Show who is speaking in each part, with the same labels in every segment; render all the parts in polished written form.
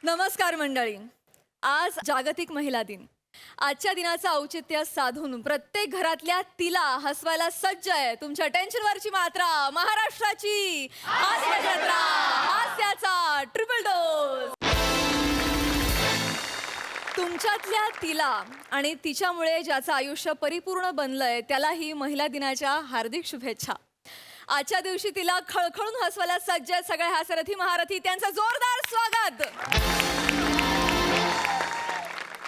Speaker 1: नमस्कार मंडळी. आज जागतिक महिला दिन. आजच्या दिनाचं औचित्य साधून प्रत्येक घरातल्या तिला हसवायला सज्ज आहे तुमच्या टेन्शनवरची मात्रा महाराष्ट्राची हास्य जत्रा, हास्याचा ट्रिपल डोस. तुमच्यातल्या तिला आणि तिच्यामुळे ज्याचं आयुष्य परिपूर्ण बनलंय त्यालाही महिला दिनाच्या हार्दिक शुभेच्छा. आजच्या दिवशी तिला खळखळून हसवायला सज्ज आहेत सगळे हास्यरथी महारथी. त्यांचं जोरदार स्वागत.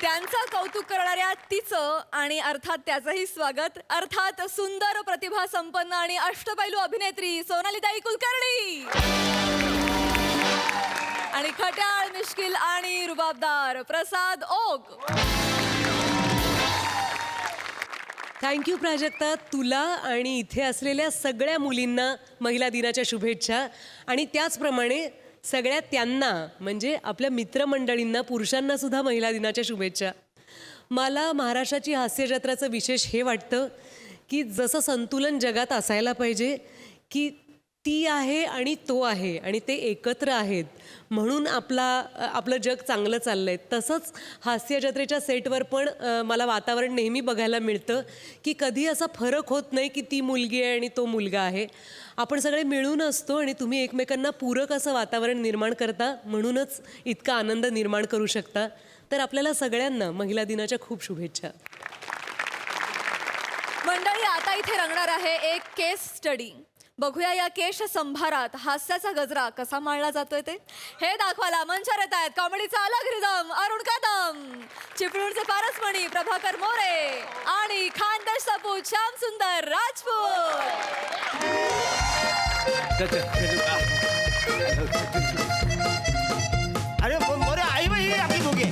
Speaker 1: त्यांचं कौतुक करणाऱ्या तिचं आणि अर्थात त्याचंही स्वागत. अर्थात सुंदर प्रतिभा संपन्न आणि अष्टपैलू अभिनेत्री सोनालीताई कुलकर्णी आणि खट्याळ मिश्किल आणि रुबाबदार प्रसाद ओक.
Speaker 2: थँक्यू प्राजक्ता. तुला आणि इथे असलेल्या सगळ्या मुलींना महिला दिनाच्या शुभेच्छा. आणि त्याचप्रमाणे सगळ्या त्यांना म्हणजे आपल्या मित्रमंडळींना पुरुषांना सुद्धा महिला दिनाच्या शुभेच्छा. मला महाराष्ट्राची हास्यजत्राचं विशेष हे वाटतं की जसं संतुलन जगात असायला पाहिजे की ती आहे आणि तो आहे आणि ते एकत्र आहेत म्हणून आपलं जग चांगलं चाललं आहे. तसंच हास्यजत्रेच्या सेटवर पण मला वातावरण नेहमी बघायला मिळतं की कधी असा फरक होत नाही की ती मुलगी आहे आणि तो मुलगा आहे. आपण सगळे मिळून असतो आणि तुम्ही एकमेकांना पूरक असं वातावरण निर्माण करता म्हणूनच इतका आनंद निर्माण करू शकता. तर आपल्याला सगळ्यांना महिला दिनाच्या खूप शुभेच्छा.
Speaker 1: मंडळी, आता इथे रंगणार आहे एक केस स्टडी. बघूया या केश संभारात हास्याचा गजरा कसा माळला जातोय ते. हे दाखवायला मंचावर येत आहेत कॉमेडीचा अलग रिदम अरुण कदम, चिपळूणचे पारसमणी प्रभाकर मोरे आणि खानदेश सपूत श्याम सुंदर राजपूत.
Speaker 3: अरे मोरे आई बाई आपली दोघे.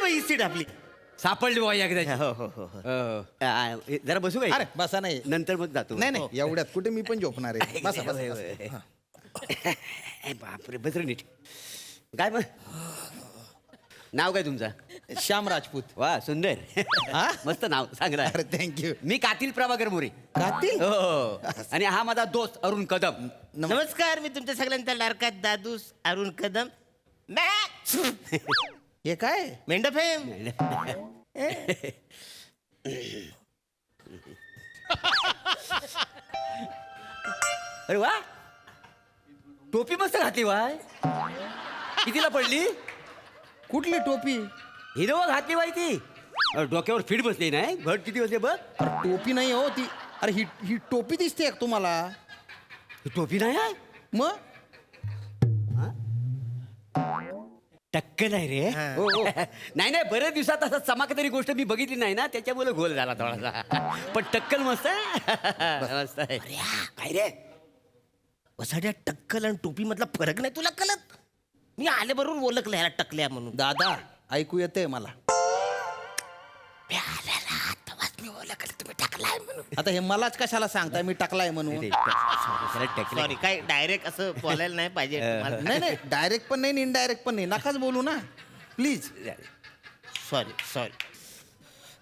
Speaker 3: ही सीट आपली
Speaker 4: सापडली बाबा एकदा.
Speaker 3: हो हो हो
Speaker 4: जरा बसू काय?
Speaker 5: अरे बसा नाही.
Speaker 4: नंतर मग जातो.
Speaker 5: नाही नाही एवढ्यात कुठे मी पण झोपणार आहे. बसा बसा, बसा.
Speaker 4: बापरे, बस रे नीट. काय मग नाव काय तुमचं?
Speaker 5: श्याम राजपूत.
Speaker 4: वा सुंदर.
Speaker 5: हा?
Speaker 4: मस्त नाव चांगलं
Speaker 5: अरे
Speaker 4: आहे.
Speaker 5: थँक्यू.
Speaker 4: मी कातील प्रभाकर मोरे.
Speaker 5: कातील?
Speaker 4: हो. आणि हा माझा दोस्त अरुण कदम.
Speaker 3: नमस्कार, मी तुमच्या सगळ्यांचा लाडका दादूस अरुण कदम.
Speaker 5: हे काय?
Speaker 3: मेंढफेम.
Speaker 4: अरे वा, टोपी मस्त घातली वाय. कितीला पडली?
Speaker 5: कुठली टोपी?
Speaker 4: हिरवा घातली बाई ती. डोक्यावर फिट बसली नाही. घट किती बसले बघ.
Speaker 5: अरे टोपी नाही हो ती. अरे ही टोपी दिसते का तुम्हाला?
Speaker 4: ही टोपी नाही आहे.
Speaker 5: मग
Speaker 4: टक्कल आहे रे.
Speaker 5: हो, हो.
Speaker 4: नाही नाही, बऱ्याच दिवसात असं चमकदारी गोष्ट मी बघितली नाही ना, त्याच्यामुळे गोल झाला थोडासा. पण टक्कल मस्त आहे. मस्त आहे.
Speaker 3: काय रे वसाड्या टक्कल आणि टोपी मधला फरक नाही तुला कळत? मी आल्याबरोबर ओळखलं ह्याला टकल्या म्हणून.
Speaker 5: दादा ऐकू येते मला.
Speaker 3: मी आल्याला तेव्हाच मी ओळखलं तुम्ही टाकलाय म्हणून.
Speaker 5: आता हे मलाच कशाला सांगताय मी टाकलाय म्हणून?
Speaker 3: सॉरी, काय डायरेक्ट असं बोलायला नाही पाहिजे तुम्हाला.
Speaker 5: नाही नाही डायरेक्ट पण नाही इनडायरेक्ट पण नाही. नकाच बोलू ना प्लीज.
Speaker 3: Sorry sorry.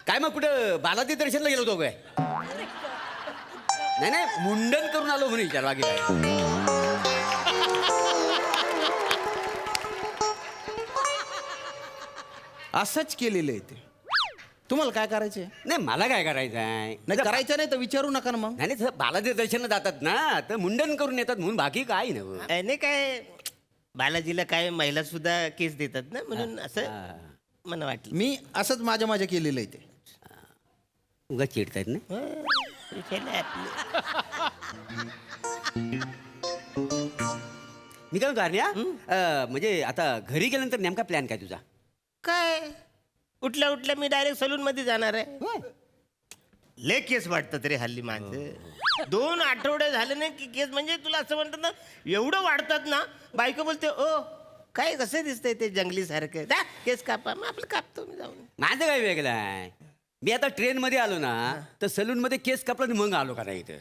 Speaker 4: काय मग कुठं बालाजी दर्शनला गेलो होतो काय? नाही नाही, मुंडन करून आलो म्हणून विचार बाकी काय.
Speaker 5: असंच केलेलं आहे ते. तुम्हाला काय करायचंय?
Speaker 4: नाही, मला काय करायचं आहे.
Speaker 5: नाही करायचं नाही तर विचारू नका ना मग.
Speaker 4: नाही नाही, बालाजी दर्शनला जातात ना, तर मुंडन करून येतात म्हणून बाकी काय नाही.
Speaker 3: नाही काय बालाजीला काय महिला सुद्धा केस देतात ना म्हणून असं मला वाटलं.
Speaker 5: मी असंच माझ्या केलेलं आहे ते.
Speaker 4: उगा चिडतायत ना.
Speaker 3: केलंय आपलं.
Speaker 4: मी काय कारण्या म्हणजे आता घरी गेल्यानंतर नेमका प्लॅन काय तुझा?
Speaker 3: काय उठल्या उठल्या मी डायरेक्ट सलून मध्ये जाणार आहे. लय केस वाटतात रे हल्ली माणसं. 2 आठवडे झाले नाही की केस म्हणजे तुला असं म्हणतात ना एवढं वाढतात ना. बायको बोलते ओ काय कसं दिसतंय ते जंगली सारखं. केस कापा. मग आपलं कापतो मी जाऊन.
Speaker 4: माझं काय वेगळं आहे. मी आता ट्रेन मध्ये आलो ना तर सलून मध्ये केस कापला आणि मग आलो का नाही इथं.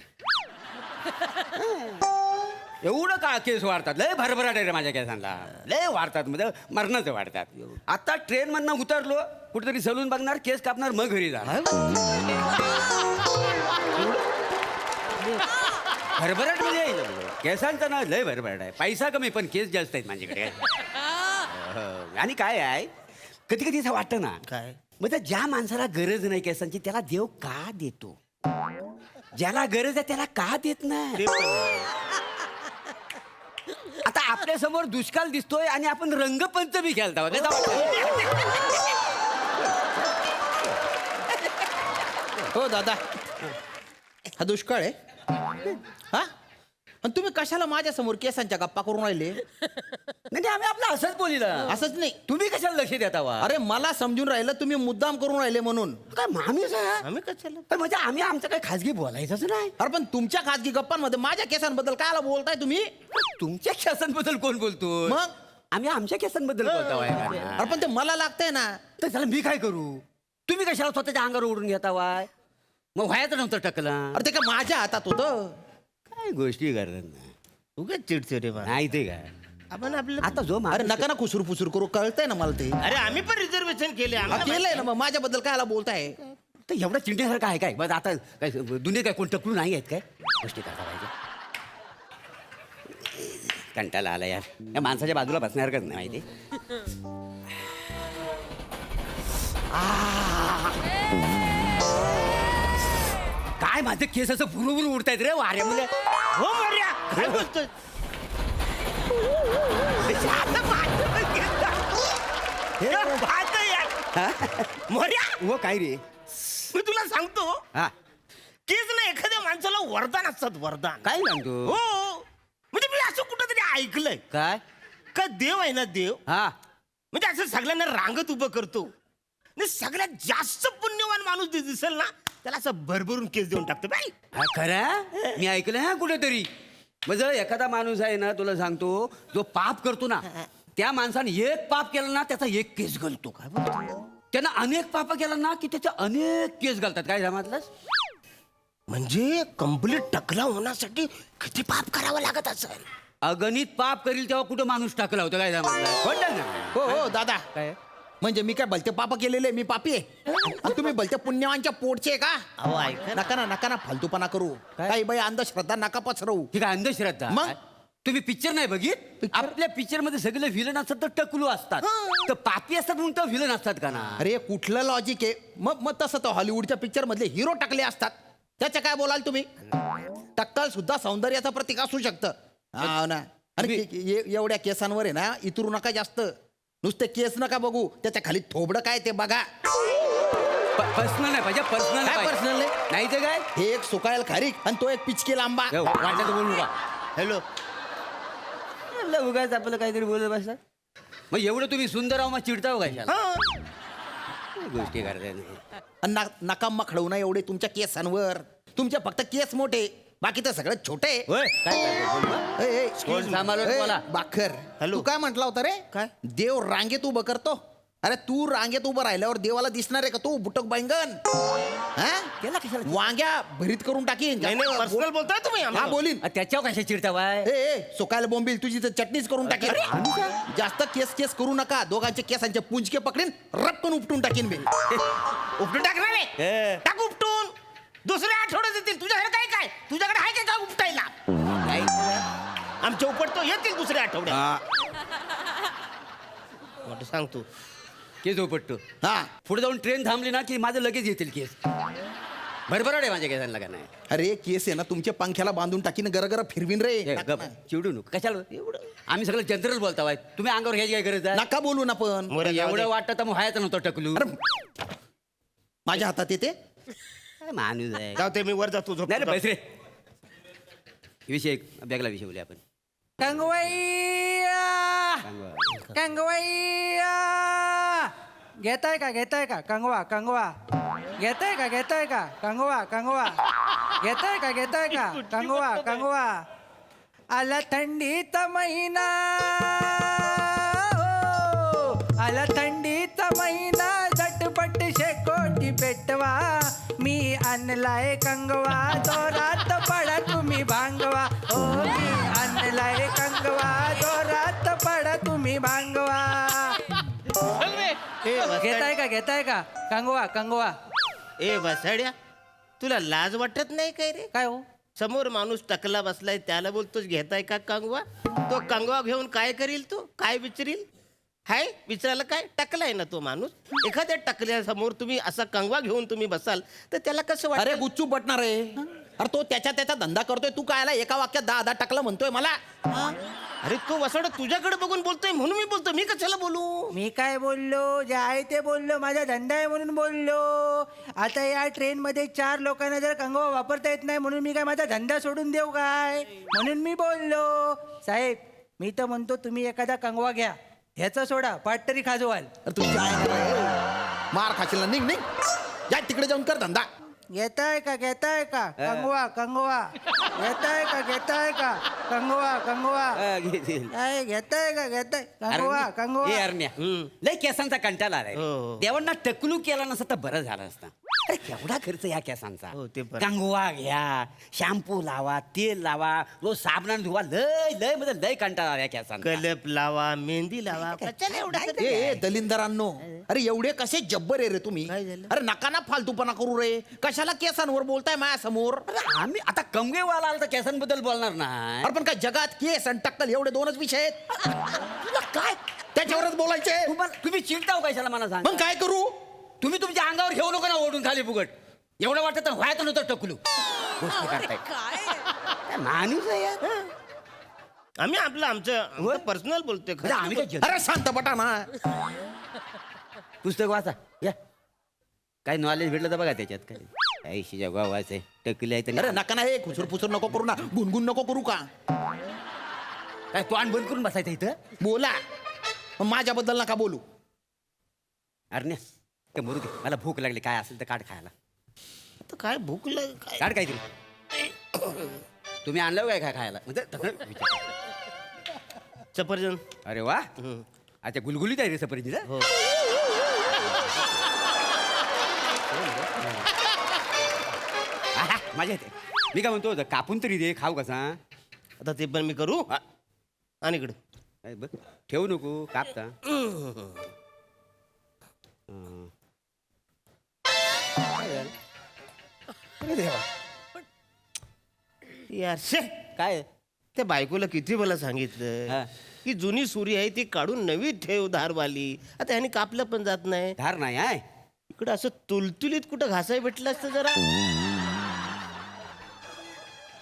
Speaker 4: एवढं का केस वाढतात? लय भरभराट आहे रे माझ्या केसांना. लय वाढतात म्हणजे मरणाचं वाढतात. आता ट्रेन मधनं उतरलो कुठेतरी सलून बघणार केस कापणार मग घरी जाणार. भरभराट म्हणजे केसांचा ना लय भरभराट आहे. पैसा कमी पण केस जास्त आहेत माझ्याकडे. आणि काय आहे कधी कधी असं वाटतं ना
Speaker 3: काय
Speaker 4: म्हणजे ज्या माणसाला गरज नाही केसांची त्याला देव का देतो, ज्याला गरज आहे त्याला का देत नाही.
Speaker 3: ते पण आहे.
Speaker 4: आता आपल्या समोर दुष्काळ दिसतोय आणि आपण रंगपंचमी खेळता
Speaker 5: हो दादा, हा दुष्काळ आहे हा. आणि तुम्ही कशाला माझ्या समोर केसांच्या गप्पा करून राहिले?
Speaker 4: नाही आम्ही आपलं असंच बोलिलं.
Speaker 5: असंच नाही.
Speaker 4: तुम्ही कशाला लक्ष देता वा?
Speaker 5: अरे मला समजून राहिलं तुम्ही मुद्दाम करून राहिले म्हणून.
Speaker 4: काय माणूस आहे
Speaker 3: आम्ही कशाला
Speaker 4: पण म्हणजे आम्ही आमचं काही खाजगी बोलायचंच नाही.
Speaker 5: अरे पण तुमच्या खाजगी गप्पांमध्ये माझ्या केसांबद्दल काय बोलताय तुम्ही?
Speaker 4: तुमच्या केसांबद्दल कोण बोलतो?
Speaker 5: मग?
Speaker 4: आम्ही आमच्या केसांबद्दल बोलतो
Speaker 5: अरे पण ते मला लागतंय ना.
Speaker 4: तर त्याला मी काय करू? तुम्ही कशाला स्वतःच्या अंगावर ओढून घेता वाय? मग व्हायचं नव्हतं टकला.
Speaker 5: अरे ते काय माझ्या हातात होतं?
Speaker 4: काय गोष्टी करत नाही
Speaker 3: उगाच चिडचिड आहे
Speaker 4: नाही ते काय
Speaker 3: आपण आपलं
Speaker 4: आता जो
Speaker 5: अरे
Speaker 4: माणूस-
Speaker 5: नका ना कुसूर पुसूर करू, कळतंय ना मला ते.
Speaker 3: अरे आम्ही पण रिझर्वेशन केले
Speaker 5: हा,
Speaker 3: आम्हाला
Speaker 5: केलंय ना मग माझ्याबद्दल काय बोलताय?
Speaker 4: तर एवढं चिंतेसारखं आहे काय? बस आता काय दुनिया काय कोण टकलू नाही आहेत काय गोष्टी करता पाहिजे. कंटाळा आला यार, या माणसाच्या बाजूला बसण्यासारखंच नाही माहिती. काय माझे केस असं बुरुबुरु उडतायत रे वाऱ्यामुळे.
Speaker 3: हो मर्या काय बोलतोय मर्या
Speaker 4: हो काय रे?
Speaker 3: मी तुला सांगतो
Speaker 4: हा
Speaker 3: केस ना एखाद्या माणसाला वरदान असतात, वरदान.
Speaker 4: काय सांगतो?
Speaker 3: हो म्हणजे मी असं कुठंतरी ऐकलंय
Speaker 4: काय?
Speaker 3: का देव आहे ना, देव
Speaker 4: हा
Speaker 3: म्हणजे असं सगळ्यांना रांगत उभं करतो आणि सगळ्यात जास्त पुण्यवान माणूस दिसेल ना त्याला असं भरभरून केस देऊन टाकतो बाई.
Speaker 4: हा खरं मी ऐकलं हा कुठेतरी. म्हणजे एखादा माणूस आहे ना तुला सांगतो जो पाप करतो ना त्या माणसाने एक पाप केलं ना त्याचा एक केस घालतो. काय बोलतो? त्यानं अनेक पाप केलं ना की त्याचे अनेक केस घालतात. काय समजलंस?
Speaker 3: म्हणजे कंप्लीट टकला होण्यासाठी किती पाप करावं लागत असेल.
Speaker 4: अगणित पाप करील तेव्हा कुठं माणूस टाकला होता. काय समजलं? खोटं ना?
Speaker 5: हो हो दादा,
Speaker 4: काय
Speaker 5: म्हणजे मी काय भलते पाप केलेले? मी पापी आहे आणि तुम्ही भलते पुण्यवानच्या पोटचे का?
Speaker 3: अहो ऐका ना.
Speaker 5: नका ना फालतूपणा करू.
Speaker 4: काय?
Speaker 5: काही बाई अंधश्रद्धा नका पसरवू.
Speaker 4: ठीक आहे अंधश्रद्धा.
Speaker 5: मग?
Speaker 4: तुम्ही पिक्चर नाही बघित? आपल्या पिक्चर मध्ये सगळे विलन असतात तर टकलू असतात. तर पापी असतात म्हणून तर विलन असतात का ना?
Speaker 5: अरे कुठलं लॉजिक आहे? मग तसं तर हॉलिवूडच्या पिक्चर मधले हिरो टाकले असतात. त्याचं काय बोलाल तुम्ही? टक्कल सुद्धा सौंदर्याचं प्रतीक असू शकतं. हा ना. आणि एवढ्या केसांवर आहे ना इतरू नका जास्त. नुसते केस नका बघू, त्याच्या खाली थोबडं काय ते बघा.
Speaker 4: पर्सनल नाही पाहिजे. पर्सनल
Speaker 5: काय personal नाही?
Speaker 4: नाही ते काय
Speaker 5: हे एक सुकायल खारीक आणि तो एक पिचकेल आंबा.
Speaker 4: वाटलं तर बोलू का?
Speaker 3: हॅलो
Speaker 4: उगाच आपलं काहीतरी बोलत बसला. मग एवढं तुम्ही सुंदर आहो मग चिडता काय गोष्टी करताय नाही.
Speaker 5: आणि नका मखडवू ना एवढे तुमच्या केसांवर. तुमचे फक्त केस मोठे, बाकी तर सगळं छोटे.
Speaker 4: होय काय करताय? बोल बा. कोण सांभाळून बोला?
Speaker 5: बाखर
Speaker 3: हॅलो.
Speaker 5: तू काय म्हटला होता रे?
Speaker 3: काय?
Speaker 5: देव रांगेत उभं करतो. अरे तू रांगेत उभं राहिल्यावर देवाला दिसणार आहे का तू बुटक बैंगन?
Speaker 4: त्याला कशाला?
Speaker 5: वांग्या भरीत करून टाकीन.
Speaker 3: नाही नाही पर्सनल बोलताय तुम्ही
Speaker 5: हा
Speaker 3: आम्हाला?
Speaker 5: बोलीन.
Speaker 4: त्याच्यावर कशा चिडता वाय?
Speaker 5: सुकायला बोंबील तुझी तर चटणीच करून टाकीन. जास्त केस केस करू नका. दोघांचे केसांचे पुंजके पकडीन, रपकन उपटून टाकीन मी.
Speaker 3: उपटून टाकणार आहे? टाक उपटून. दुसऱ्या आठवड्यात येतील. तुझ्याकडे काय काय तुझ्याकडे आहे काय का उपटायला? आमच्या उपटतो येतील दुसऱ्या आठवड्यात. मोठं सांगतो
Speaker 4: केस उपटतो.
Speaker 5: हा
Speaker 4: पुढे जाऊन ट्रेन थांबली ना की माझं लगेच येतील केस. भरभराट आहे माझ्या केसांना का नाही?
Speaker 5: अरे केस आहे ना तुमच्या पंख्याला बांधून टाकीन, गरगर फिरवीन रे.
Speaker 4: ए, गप. चिडू नको कशाला एवढं. आम्ही सगळं जनरल बोलता वाय. तुम्ही अंगावर घ्यायची काय गरज आहे?
Speaker 5: नका बोलू ना पण.
Speaker 3: मोरे जाऊ दे.
Speaker 4: एवढं वाटतं तर मग व्हायचं नव्हतं टकलू.
Speaker 5: अरे माझ्या हातात येते.
Speaker 4: काय माणूस आहे.
Speaker 3: जाऊ ते मी वर जातो झोप.
Speaker 4: नाही रे बस रे. विषय बॅगला विषय बोलूया आपण.
Speaker 6: कंगवैया
Speaker 4: सांगा.
Speaker 6: कंगवैया घेताय का कंगवा घेताय का कंगवा घेताय का कंगवा आला थंडीचा महिना हो, आला थंडीचा महिना झटपट शेकोटी पेटवा मी आणलाय कंगवा दोरात पडा तुम्ही भांगवा हो मी आणलाय कंगवा दोरात पडा तुम्ही भांगवा घेताय का कंगवा
Speaker 3: ए बसाड्या तुला लाज वाटत नाही काय रे?
Speaker 6: काय हो
Speaker 3: समोर माणूस टकला बसलाय त्याला बोलतोस घेताय का कंगवा? तो कंगवा घेऊन काय करील? तू काय विचारील? हाय विचारायला काय? टकलाय ना तो माणूस. एखाद्या टकल्यासमोर तुम्ही असा कंगवा घेऊन तुम्ही बसाल तर त्याला कसं
Speaker 5: अरे
Speaker 3: वाटत?
Speaker 5: गुच्चू पटणार आहे. अरे तो त्याचा धंदा करतोय, तू काय एका वाक्यात 10 टाकलं म्हणतोय मला?
Speaker 3: अरे तो वसाड तुझ्याकडे बघून बोलतोय म्हणून मी बोलतो. मी कशाला बोलू?
Speaker 6: मी काय बोललो? जे आहे ते बोललो. माझा धंदा आहे म्हणून बोललो. आता या ट्रेन मध्ये 4 लोकांना जर कंगवा वापरता येत नाही म्हणून मी काय माझा धंदा सोडून देऊ काय? म्हणून मी बोललो. साहेब मी तर म्हणतो तुम्ही एखादा कंगवा घ्या, ह्याचा सोडा पाट तरी खाजवाल.
Speaker 5: अरे तुझी आहे ना रे. मार खाशील ना. निघ जा तिकडे जाऊन कर धंदा.
Speaker 6: घेताय का कंगवा घेताय का कंगवा काय घेताय कंगवा
Speaker 4: हे अरण्या लय केसांचा कंटाळा आलाय.
Speaker 3: हो.
Speaker 4: देवांना टकलू केला नसता तर बरं झालं असतं. अरे केवढा खर्च या केसांचा.
Speaker 3: हो, ते पण.
Speaker 4: कंगवा घ्या, शॅम्पू लावा, तेल लावा, रोज साबणाने धुवा. लय म्हणजे लय कंटाळा आला या केसांचा.
Speaker 3: कलप लावा, मेहंदी लावा. कशाला एवढं?
Speaker 5: ए दलिंदरांनो, अरे एवढे कसे जब्बर आहे रे तुम्ही?
Speaker 3: काय झालं?
Speaker 5: अरे नका ना फालतूपणा करू रे. कशाला केसांवर बोलताय माझ्या समोर?
Speaker 4: अरे आम्ही आता कंगवेवाला आला तर केसांबद्दल बोलणार नाही.
Speaker 5: अरे पण काय जगात केस आणि टक्कल एवढे 2च विषय आहेत?
Speaker 4: तुला काय
Speaker 5: त्याच्यावरच बोलायचे.
Speaker 4: तुम्ही चिडताव कशाला मला सांग.
Speaker 5: मग काय करू?
Speaker 4: तुम्ही तुमच्या अंगावर घेऊ नका ना ओढून खाली फुगट. एवढं वाटत तर व्हायचं नव्हतं टकलू. गोष्टी करताय काय माणूस आहे यार.
Speaker 3: आम्ही आमचं पर्सनल बोलतोय
Speaker 4: अरे आम्ही काय जग-
Speaker 5: अरे शांत बटा ना.
Speaker 4: पुस्तक वाचा या. काय नॉलेज भेटलं तर बघा त्याच्यात. काय ऐशी जगा वाचाय टकली आहे
Speaker 5: अरे
Speaker 4: तर
Speaker 5: नका ना. हे खुसूर फुसूर नको करू ना. गुणगुण नको करू का?
Speaker 4: काय तोंड बंद करून बसायचं इथं.
Speaker 5: बोला. माझ्याबद्दल नका बोलू.
Speaker 4: अरे ते मरू दे. मला भूक लागली. काय असेल तर काढ खायला.
Speaker 3: आता काय भूक काय?
Speaker 4: काढ काय तरी. तुम्ही आणलं काय काय खायला म्हणजे
Speaker 3: सफरचंद.
Speaker 4: अरे वा. अच्छा गुलगुलीत आहे रे सफरचंद.
Speaker 3: हो.
Speaker 4: आहा, मजा येते. मी काय म्हणतो कापून तरी दे खाऊ कसा.
Speaker 3: आता ते पण मी करू. आणि इकडं
Speaker 4: काय बघ ठेवू नको कापता. अरे देवा.
Speaker 3: यार शे.
Speaker 4: काय
Speaker 3: त्या बायकोला किती मला
Speaker 4: हा.
Speaker 3: सांगितलं की जुनी सुरी आहे ती काढून नवी ठेव धारवाली. आता ह्याने कापलं पण जात नाही.
Speaker 4: धार नाही आहे.
Speaker 3: इकडं असं तुलतुलीत कुठं घासाय भेटलं असतं जरा.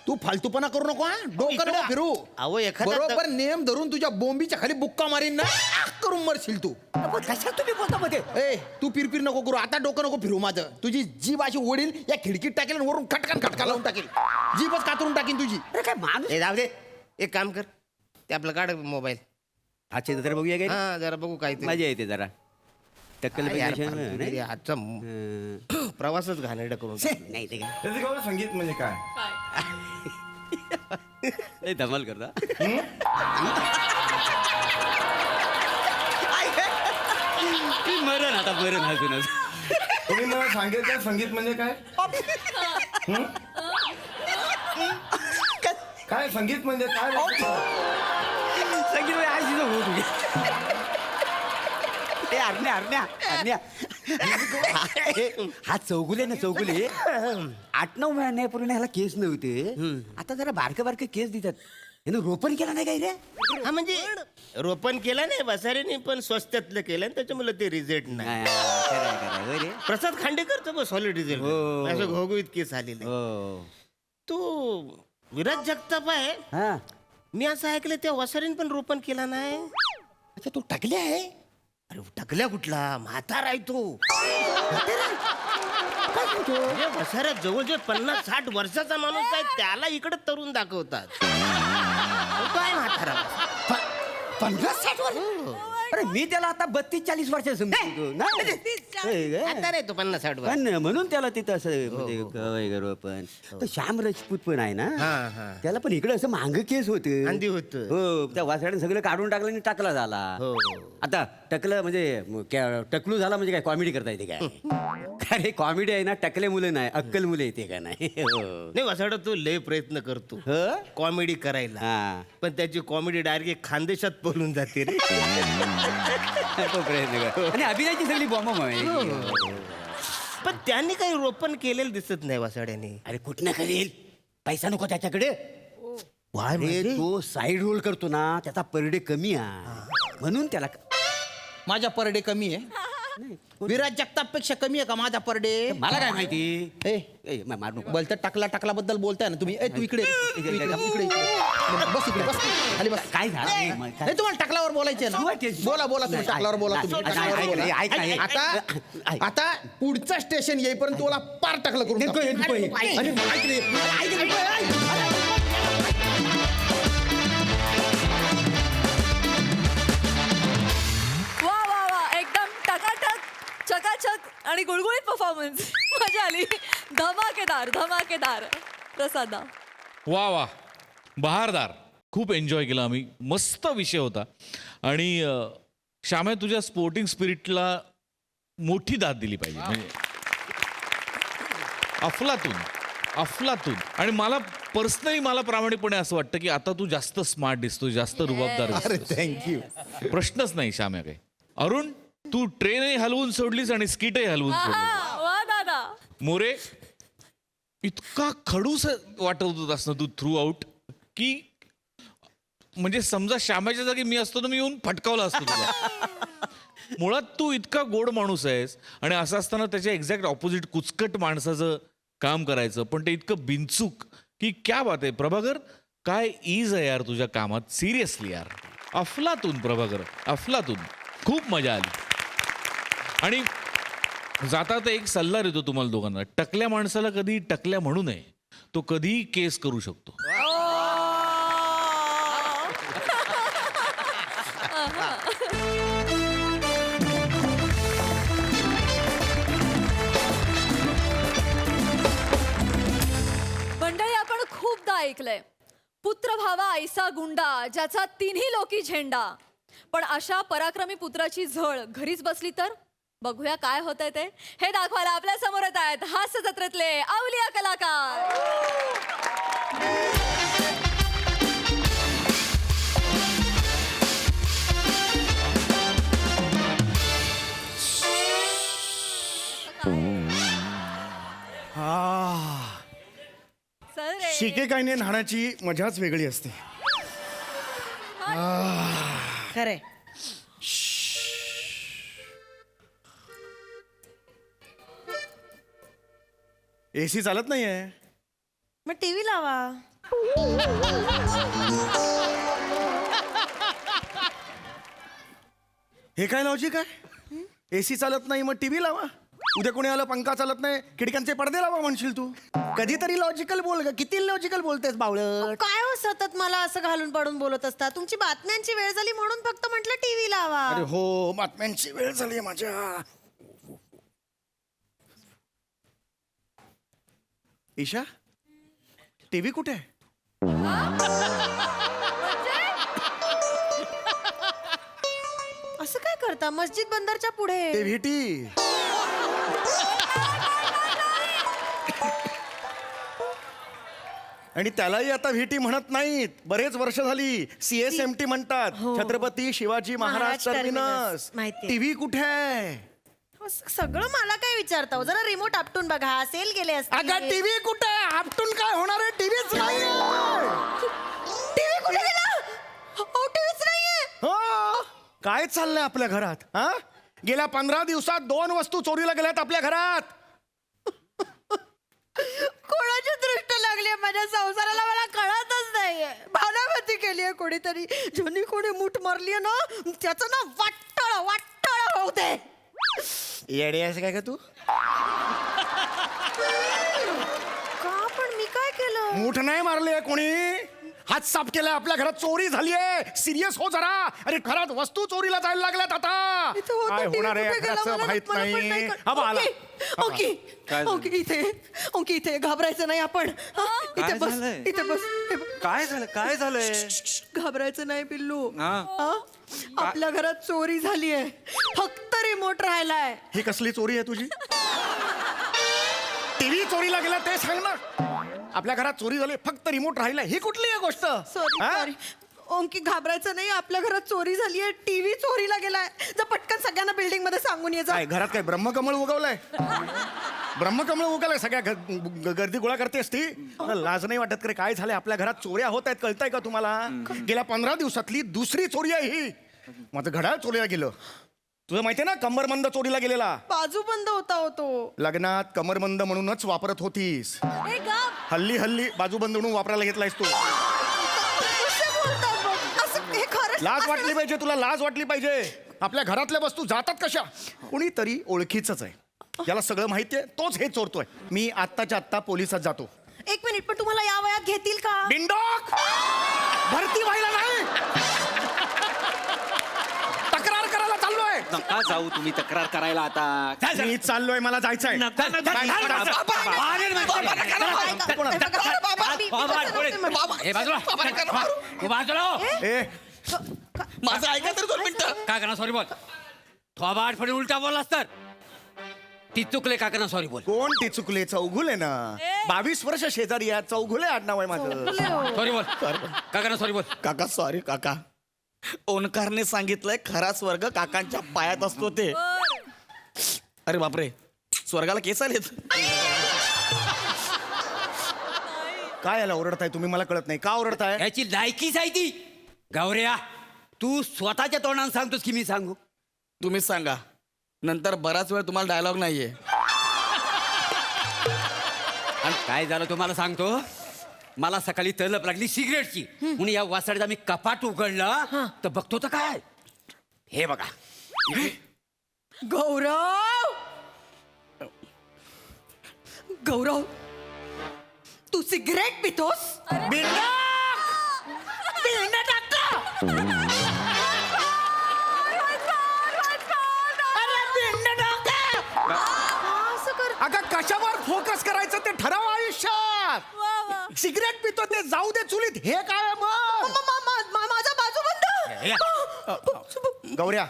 Speaker 5: तू फालतूपणा करू नको हा. डोकं
Speaker 3: इकडं-
Speaker 5: नको फिरू.
Speaker 3: अहो, एखादा-
Speaker 5: बरोबर नेम धरून तुझ्या बोंबीच्या खाली बुक्का मारीन ना. करून मरशील तू.
Speaker 4: कशा तुम्ही बोलता मध्ये.
Speaker 5: ए तू पिरपिर नको करू. आता डोकं नको फिरू माझं. तुझी जीभ अशी ओढील या खिडकीत टाकेल आणि वरून खटका लावून टाकेल. जीभच कातरून टाकीन तुझी.
Speaker 4: अरे काय माणूस.
Speaker 3: ए जाऊ दे. एक काम कर. ते आपलं काढ मोबाईल.
Speaker 4: अच्छा जरा बघूया काय.
Speaker 3: हा जरा बघू काय ते.
Speaker 4: मजा येते जरा. टक्कल
Speaker 3: यार,
Speaker 4: पेशंट
Speaker 3: फालतू
Speaker 4: नाही?
Speaker 3: तरी आजचा प्रवासच घाणेरडा करून टाकला.
Speaker 4: नाही ते काय
Speaker 7: त्याचं गाणं संगीत म्हणजे काय?
Speaker 4: लय धमाल करता. मरण आता मरण हसूनच.
Speaker 7: तुम्ही मला सांगितलं संगीत म्हणजे काय? हं? काय संगीत म्हणजे काय?
Speaker 4: संगीत आयशीच हो तुम्ही. ते आरण्या हा चौगुले ना चौगुले 8-9 महिन्यापूर्वी ह्याला केस नव्हते. आता जरा बारके केस देतात. यानं रोपण केला नाही काय रे.
Speaker 3: हा म्हणजे रोपण केलं नाही बसाऱ्याने पण स्वस्तातलं केलं आणि त्याच्यामुळे ते रिझल्ट नाही.
Speaker 4: होय रे.
Speaker 3: प्रसाद खांडेकरचं बस सॉलिड रिझल्ट
Speaker 4: हो.
Speaker 3: असं घोघवीत केस आलेले.
Speaker 4: हो.
Speaker 3: तू विराज जगताप आहे.
Speaker 4: हा.
Speaker 3: मी असं ऐकलं त्या वसारीने पण रोपण केला नाही.
Speaker 4: अच्छा तू टाकले आहे.
Speaker 3: अरे टकल्या कुठला म्हातारा आहे तो. वसाऱ्यात जवळजवळ 50-60 वर्षाचा माणूस आहे त्याला इकडे तरुण दाखवतात. तो काय म्हातारा?
Speaker 4: 50-60 वर्ष. अरे मी त्याला आता 32-40 वर्ष समजतो.
Speaker 3: म्हातारा आहे तो 50-60 वर्ष.
Speaker 4: पण म्हणून त्याला तिथं असं म्हणजे कवय पण तो श्याम राजपूत पण आहे ना.
Speaker 3: हा.
Speaker 4: त्याला पण इकडे असं मांग केस होते.
Speaker 3: अंधी होतं.
Speaker 4: हो त्या वासड्याने सगळं काढून टाकलं आणि टाकला झाला.
Speaker 3: हो.
Speaker 4: आता टकलं म्हणजे टकलू झाला म्हणजे काय कॉमेडी करता येते काय. अरे कॉमेडी आहे ना. टकले मुलं नाही अक्कल मुलं येते का नाही. हो.
Speaker 3: नाही वसाडा तू लय प्रयत्न करतो
Speaker 4: हो?
Speaker 3: कॉमेडी करायला.
Speaker 4: हा.
Speaker 3: पण त्याची कॉमेडी डायरेक्ट खानदेशात पळून जाते रे.
Speaker 4: तो प्रयत्न कर. आणि अभिनयाची सगळी बॉम्ब आहे.
Speaker 3: पण त्यांनी काही रोपण केलेलं दिसत नाही वसाड्याने.
Speaker 4: अरे कुठनं करेल. पैसा नको त्याच्याकडे
Speaker 5: वाय
Speaker 4: अरे
Speaker 5: म्हणजे?
Speaker 4: तो साईड रोल करतो ना त्याचा पर डे कमी आहे म्हणून त्याला
Speaker 5: माझा पर डे कमी आहे विराज जगताप पेक्षा कमी आहे का माझा पर डे
Speaker 4: मला काय माहिती
Speaker 5: ए
Speaker 4: मार नको
Speaker 5: बोलतं टाकला बद्दल बोलताय ना तुम्ही ए तू इकडे इकडे बस इकडे बस खाली बस
Speaker 4: काय झालं
Speaker 5: नाही तुम्हाला टाकल्यावर बोलायचे ना बोला तुम्ही टाकल्यावर बोला तुम्ही टाकल्यावर बोला. आता पुढचं स्टेशन येईपर्यंत तुला पार टाकलं करून टाकू. अरे, ऐक रे.
Speaker 1: वा वा वा एकदम टकाटक चकाचक आणि गुळगुळीत परफॉर्मन्स मजा आली. धमाकेदार प्रसादा.
Speaker 8: वा वा बहारदार. खूप एन्जॉय केला आम्ही. मस्त विषय होता आणि श्याम्या तुझ्या स्पोर्टिंग स्पिरिटला मोठी दाद दिली पाहिजे. म्हणजे अफलातून आणि मला पर्सनली मला प्रामाणिकपणे असं वाटतं की आता तू जास्त स्मार्ट दिसतोय, जास्त रुबाबदार
Speaker 5: अरे
Speaker 8: दिसतोय.
Speaker 5: थँक्यू.
Speaker 8: प्रश्नच नाही श्याम्या काही. अरुण तू ट्रेनही हलवून सोडलीस आणि स्किटही हलवून सोडलीस.
Speaker 1: वा दादा.
Speaker 8: मोरे इतका खडूस वाटत होतास ना तू थ्रू आउट की म्हणजे समजा श्यामाच्या जागी मी असतो ना मी येऊन फटकावला असतो तुला. मुळात तू इतका गोड माणूस आहेस आणि असं असताना त्याच्या एक्झॅक्ट ऑपोजिट कुचकट माणसाचं काम करायचं पण ते इतकं बिनचूक की क्या बात आहे. प्रभाकर काय ईज आहे यार तुझ्या कामात. सिरियसली यार अफलातून प्रभाकर अफलातून. खूप मजा आली. आणि जाता तर एक सल्ला देतो तुम्हाला दोघांना. टकल्या माणसाला कधी टकल्या म्हणू नये. तो कधीही केस करू शकतो.
Speaker 1: मंडळी आपण खूपदा ऐकलंय पुत्र भावा ऐसा गुंडा ज्याचा तिन्ही लोकी झेंडा. पण अशा पराक्रमी पुत्राची झळ घरीच बसली तर बघूया काय होतंय ते. हे दाखवायला आपल्या समोर येत आहेत हास्य जत्रेतले अवलिया कलाकार. चल रे.
Speaker 7: शिकेकाईने न्हाण्याची मजाच वेगळी असते.
Speaker 9: खरे
Speaker 7: एसी चालत नाहीये.
Speaker 9: मग टीव्ही लावा.
Speaker 7: हे काय लॉजिक आहे. एसी चालत नाही मग टीव्ही लावा. उद्या कोणी आलं पंखा चालत नाही खिडक्यांचे पडदे लावा म्हणशील तू. कधीतरी लॉजिकल बोल ग. किती लॉजिकल बोलतेस बावळट.
Speaker 9: काय हो सतत मला असं घालून पाडून बोलत असता. तुमची बातम्यांची वेळ झाली म्हणून फक्त म्हटलं टीव्ही लावा.
Speaker 7: अरे हो बातम्यांची वेळ झाली माझ्या. ईशा टीव्ही कुठे आहे.
Speaker 9: असं काय करता मस्जिद बंदरच्या पुढे.
Speaker 7: ते व्हीटी. आणि त्यालाही आता व्हीटी म्हणत नाहीत. बरेच वर्ष झाली CSMT म्हणतात. छत्रपती शिवाजी महाराज
Speaker 9: महाराज
Speaker 7: टर्मिनस.
Speaker 9: टर्मिनस. माहितीये.
Speaker 7: टीव्ही कुठे आहे.
Speaker 9: सगळं मला काय विचारता हो? जरा रिमोट आपटून बघा. सेल गेले असते.
Speaker 7: अगं टीव्ही कुठे आहे. आपटून काय होणार आहे. टीव्हीच नाही.
Speaker 9: टीव्ही कुठे गेला. हो टीव्हीच नाहीये.
Speaker 7: हो काय चाललंय आपल्या घरात. हा गेल्या 15 दिवसात 2 वस्तू चोरीला गेल्यात आपल्या घरात.
Speaker 9: कोणाची दृष्ट लागली माझ्या संसाराला मला कळतच नाहीये. भावनावती केली आहे कोणीतरी. ज्यांनी कोणी मूठ मारली ना त्याचं ना वाट्टळ होऊ दे.
Speaker 7: येडे आहेस काय का तू.
Speaker 9: का पण मी काय केलं.
Speaker 7: मूठ नाही मारले कोणी. हात साफ केलाय. आपल्या घरात चोरी झाली आहे. सिरियस हो जरा. अरे घरात वस्तू चोरीला जायला लागल्यात आता.
Speaker 9: इथं होतं
Speaker 7: काय
Speaker 9: TV
Speaker 7: होणार आहे
Speaker 9: कुठे गेला
Speaker 7: घराचं
Speaker 9: मला
Speaker 7: माहित
Speaker 9: मला पण
Speaker 7: नाही.
Speaker 9: कळत.
Speaker 7: हा बा आला.
Speaker 9: ओके इथे घाबरायचं नाही आपण. हा, इथे बस
Speaker 10: झालंय?
Speaker 9: इथे बस हे बघ.
Speaker 10: काय झालंय.
Speaker 9: घाबरायचं नाही पिल्लू.
Speaker 10: हा.
Speaker 9: हा? आपल्या घरात चोरी झाली आहे. फक्त रिमोट राहिलाय.
Speaker 7: ही कसली चोरी आहे तुझी. टीव्ही चोरीला गेला ते सांग ना. आपल्या घरात चोरी झाली फक्त रिमोट राहिला. ही कुठली आहे गोष्ट.
Speaker 9: सॉरी
Speaker 7: हा?
Speaker 9: सॉरी ओंकी घाबरायचं नाही, आपल्या घरात चोरी झाली आहे, टीव्ही चोरीला गेलाय. जा पटकन सगळ्यांना बिल्डिंग मध्ये सांगून ये जा.
Speaker 7: काय घरात काय ब्रह्मकमळ उगवलंय? ब्रह्मकमळ उगवलंय, सगळ्या गर्दी गोळा करतेस ती? मला लाज नाही वाटत का? काय झालंय आपल्या घरात? चोऱ्या होत आहेत, कळतंय का तुम्हाला? गेल्या 15 दिवसातली दुसरी चोरी आहे ही. माझं घड्याळ चोरीला गेलं. तुझं माहितीये ना, कमरबंद चोरीला गेलेला.
Speaker 9: बाजू बंद होता होतो.
Speaker 7: लग्नात कमरबंद म्हणूनच वापरत होतीस.
Speaker 1: ए गप.
Speaker 7: हल्ली बाजूबंद म्हणून वापरायला घेतलायस तू.
Speaker 9: कसे बोलतात बघ? असं हे खरंच
Speaker 7: लाज
Speaker 9: असं
Speaker 7: वाटली पाहिजे तुला, लाज वाटली पाहिजे. आपल्या घरातल्या वस्तू जातात कशा? कोणीतरी ओळखीच आहे, ज्याला सगळं माहितीये, तोच हे चोरतोय. मी आत्ताच्या आत्ता पोलिसात जातो.
Speaker 9: एक मिनिट, पण तुम्हाला या वयात घेतील का?
Speaker 7: बिंडोक, भरती व्हायला नाही, तक्रार करायला चाललोय.
Speaker 4: नका जाऊ तुम्ही तक्रार करायला आता.
Speaker 7: मी चाललोय, मला जायचंय. ए,
Speaker 4: माझं ऐका तर 2 मिनिटं. काय करणार? सॉरी बोल. थोबाड फडी उलटा बोललास तर ती चुकले. काय करणार? सॉरी बोल.
Speaker 7: कोण ती चुकले? चौघुले ना, 22 वर्ष शेजारी आहे. चौघुले आडनाव आहे माझं.
Speaker 4: सॉरी बोल. काय करणार? सॉरी बोल.
Speaker 10: काका सॉरी काका. ओंकारने सांगितलंय खरा स्वर्ग काकांच्या पायात असतो ते. अरे बापरे, स्वर्गाला केस आलेत.
Speaker 7: काय याला ओरडताय तुम्ही? मला कळत नाही का ओरडताय.
Speaker 4: याची लायकीच आहे ती. गौऱ्या, तू स्वतःच्या तोंडाने सांगतोस की मी सांगू?
Speaker 10: तुम्हीच सांगा, नंतर बराच वेळ तुम्हाला डायलॉग नाहीये.
Speaker 4: आणि काय झालं तुम्हाला सांगतो. मला सकाळी तलप लागली सिगरेटची, म्हणून या वासाडीचा मी कपाट उघडलं तर बघतो तर काय, हे बघा.
Speaker 9: गौरव, गौरव, तू सिगरेट पितोस?
Speaker 7: अगं कशावर फोकस करायचं ते ठराव आयुष्यात. सिगरेट पितो ते जाऊ दे चुलीत, हे काय मग?
Speaker 9: माझा बाजू बंद.
Speaker 7: गौऱ्या,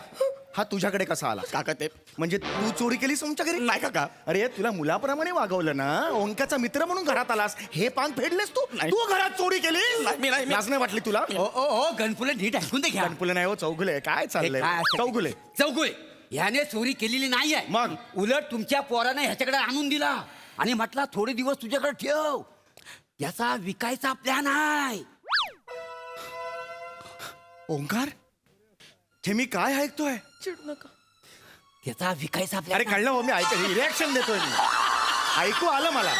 Speaker 7: हा तुझ्याकडे कसा आला?
Speaker 10: काका ते
Speaker 7: म्हणजे तू चोरी केलीस तुमच्या घरी?
Speaker 10: नाही काका.
Speaker 7: अरे तुला मुलाप्रमाणे वागवलं ना, ओंकाचा मित्र म्हणून घरात आलास, हे पान फेडलेस तू. तू घरात चोरी केली?
Speaker 10: मी नाही.
Speaker 7: लाज नाही वाटली तुला?
Speaker 4: ओ गणपुले नीट ऐकून दे घ्या.
Speaker 7: गणपुले नाही हो, चौगुले. काय चाललंय? चौगुले.
Speaker 4: चौगुले ह्याने चोरी केलेली नाही आहे.
Speaker 7: मग?
Speaker 4: उलट तुमच्या पोराने ह्याच्याकडे आणून दिला आणि म्हटला थोडे दिवस तुझ्याकडे ठेव, याचा विकायचा प्लॅन आहे.
Speaker 7: ओंकार, हे मी काय ऐकतोय?
Speaker 9: चिडू नका.
Speaker 4: त्याचा विकायचा
Speaker 7: अरे
Speaker 4: प्लॅन.
Speaker 7: कळलं हो, मी रिॲक्शन देतोय मी. ऐकू आलं मला.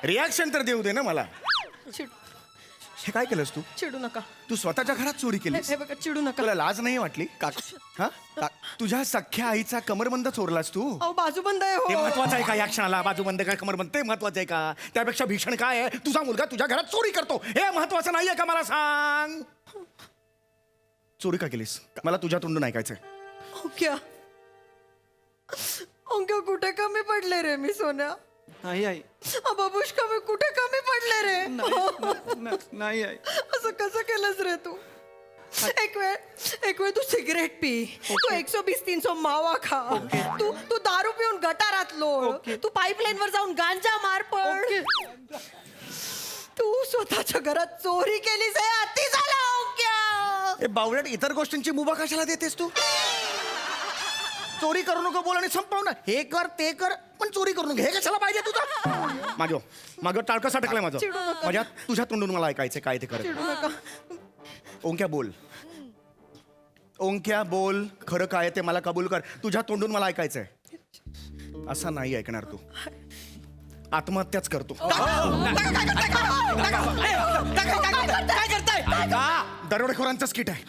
Speaker 7: रिॲक्शन तर देऊ दे ना मला. हे काय केलंस तू?
Speaker 9: चिडू नका.
Speaker 7: तू स्वतःच्या घरात चोरी केलीस?
Speaker 9: हे बघा, चिडू नका.
Speaker 7: तुला लाज नाही वाटली? हा? तुझ्या सख्ख्या आईचा कमरबंद चोरलास तू?
Speaker 9: अहो, बाजू बंद आहे.
Speaker 7: हे
Speaker 9: हो,
Speaker 7: महत्वाचं आहे का या क्षणाला? बाजूबंद काय कमरबंद ते महत्वाचं आहे का? त्यापेक्षा भीषण काय आहे, तुझा मुलगा तुझ्या घरात चोरी करतो, हे महत्वाचं नाहीये का? मला सांग, चोरी का केलीस? मला तुझ्या तोंडून ऐकायचंय.
Speaker 9: ओंक्या, ओंक्या कुठे कमी पडले रे मी सोन्या?
Speaker 10: नाही आई.
Speaker 9: बाबूश कमी कुठे कमी पडले रे?
Speaker 10: नाही आई.
Speaker 9: असं कसं केलंस रे तू? एक वेळ तू सिगरेट पी, तू 120-300 मावा खा, तू दारू पिऊन गटारात लोळ, तू पाईपलाईन वर जाऊन गांजा मार पड, तू स्वतःच्या घरात चोरी केलीस. हे अति झालं ओंक्या.
Speaker 7: हे बावळट, इतर गोष्टींची मुभा कशाला देतेस तू? चोरी करू नको बोल आणि संपव ना. हे कर ते कर, पण चोरी करू नको, हे कशाला पाहिजे तुझं? मागं टाळकं सटकलंय माझं.
Speaker 9: चिडू नका.
Speaker 7: माझ्या तुझ्या तोंडून मला ऐकायचंय काय ते कर.
Speaker 9: चिडू नका.
Speaker 7: ओंक्या बोल, ओंक्या बोल, खरं काय ते मला कबूल कर. तुझ्या तोंडून मला ऐकायचंय. असं नाही ऐकणार तू. आत्महत्याच करतो.
Speaker 4: काय करताय?
Speaker 7: दरोडेखोरांचं स्किट आहे.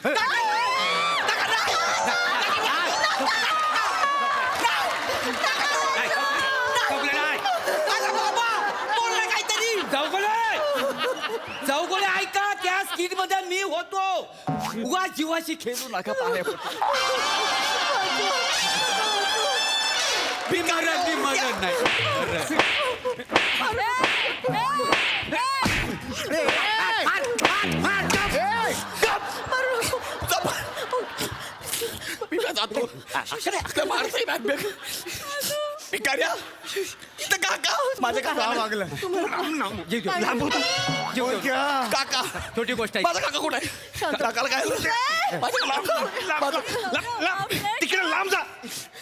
Speaker 4: चौगुले ऐका, त्या स्किट मध्ये मी होतो. उगा जीवाशी खेळू नका. पाया
Speaker 10: भिकाऱ्या इथं काका माझे
Speaker 7: का
Speaker 10: काका
Speaker 7: वागलं
Speaker 4: लांब होतो. जेव, जेव.
Speaker 7: ओंक्या.
Speaker 10: काका
Speaker 4: छोटी गोष्ट आहे
Speaker 10: माझा काका कुठे आहे काकाला काय झालं? माझं लांब जा.
Speaker 7: तिकडे लांब जा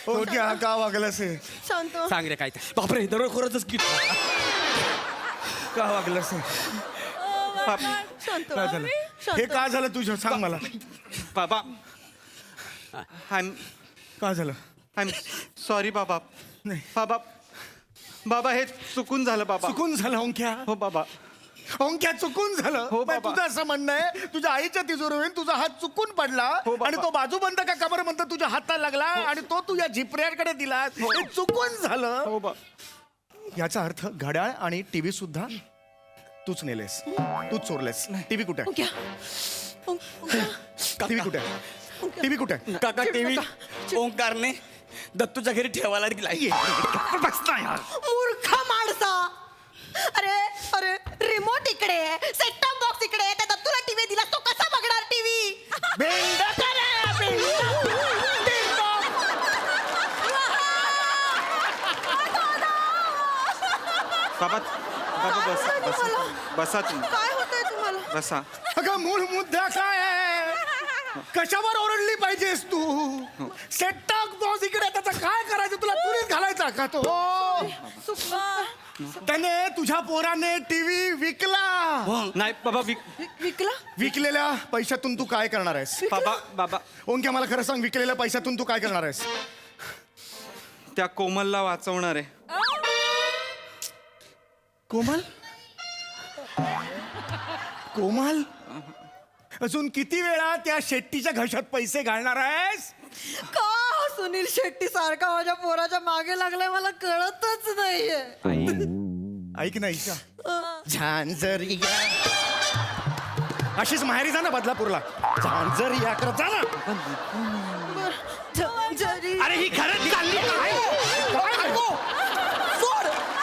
Speaker 7: ओंक्या, का वागलंस हे?
Speaker 9: शांत हो.
Speaker 4: सांग रे काय ते.
Speaker 10: बापरे दरोडखोरच की
Speaker 7: का वागलंस हे?
Speaker 9: शांत हो.
Speaker 7: काय झालं हे का झालं तुझं सांग मला
Speaker 11: बाबा
Speaker 7: का झालं
Speaker 11: आय एम सॉरी बाबा बाबा बाबा हे चुकून झालं बाबा
Speaker 7: चुकून झालं ओंक्या
Speaker 11: हो बाबा
Speaker 7: ओंक्या चुकून झालं
Speaker 11: हो,
Speaker 7: बाई,
Speaker 11: बाबा.
Speaker 7: तुझं असं म्हणणं आहे तुझ्या आईच्या तिजोरीवरून तुझा हात चुकून पडला
Speaker 11: हो, बाबा.
Speaker 7: आणि तो बाजूबंद का कबर म्हणता तुझ्या हाताला लागला आणि तो तुझ्या झिपऱ्याकडे दिला हे चुकून झालं
Speaker 11: हो बा
Speaker 7: याचा अर्थ घड्याळ आणि टीव्ही सुद्धा तूच नेलेस तूच चोरलेस टीव्ही कुठे
Speaker 9: ओंक्या.
Speaker 7: टीव्ही कुठे टीव्ही कुठे
Speaker 10: काका टीव्ही ओंकारने दत्तूच्या घरी ठेवायला दिलाय
Speaker 9: मूर्ख माणसा अरे अरे रिमोट इकडे सेट टॉप बॉक्स इकडे त्या दत्तूला टीव्ही दिला तो कसा बघणार टीव्ही
Speaker 11: बाबा बाबा बस बसा बसा तुम्ही
Speaker 9: काय होतंय तुम्हाला
Speaker 11: बसा
Speaker 7: अगं मूळ मुद्दा काय आहे कशावर ओरडली पाहिजेस तू सेट टॉप बॉक्स इकडे त्याचा काय करायचं तुला तुरीत घालायचा का तो त्याने तुझ्या पोराने टीव्ही विकला
Speaker 11: नाही बाबा
Speaker 9: विकला
Speaker 7: विकलेल्या पैशातून तू काय करणार आहेस
Speaker 11: बाबा बाबा
Speaker 7: ओंक्या मला खरं सांग विकलेल्या पैशातून तू काय करणार आहेस
Speaker 11: त्या कोमलला वाचवणार आहे
Speaker 7: कोमल कोमल अजून किती वेळा त्या शेट्टीच्या घशात पैसे घालणार आहेस
Speaker 9: का सुनील शेट्टी सारखा माझ्या पोराच्या मागे लागलाय मला कळतच नाहीये
Speaker 7: ऐक ना ईशा झांझरिया अशीच माहेरी जा ना बदलापूरला झांझरिया करत जा ना
Speaker 9: जरी
Speaker 7: अरे ही खरंच चालली काय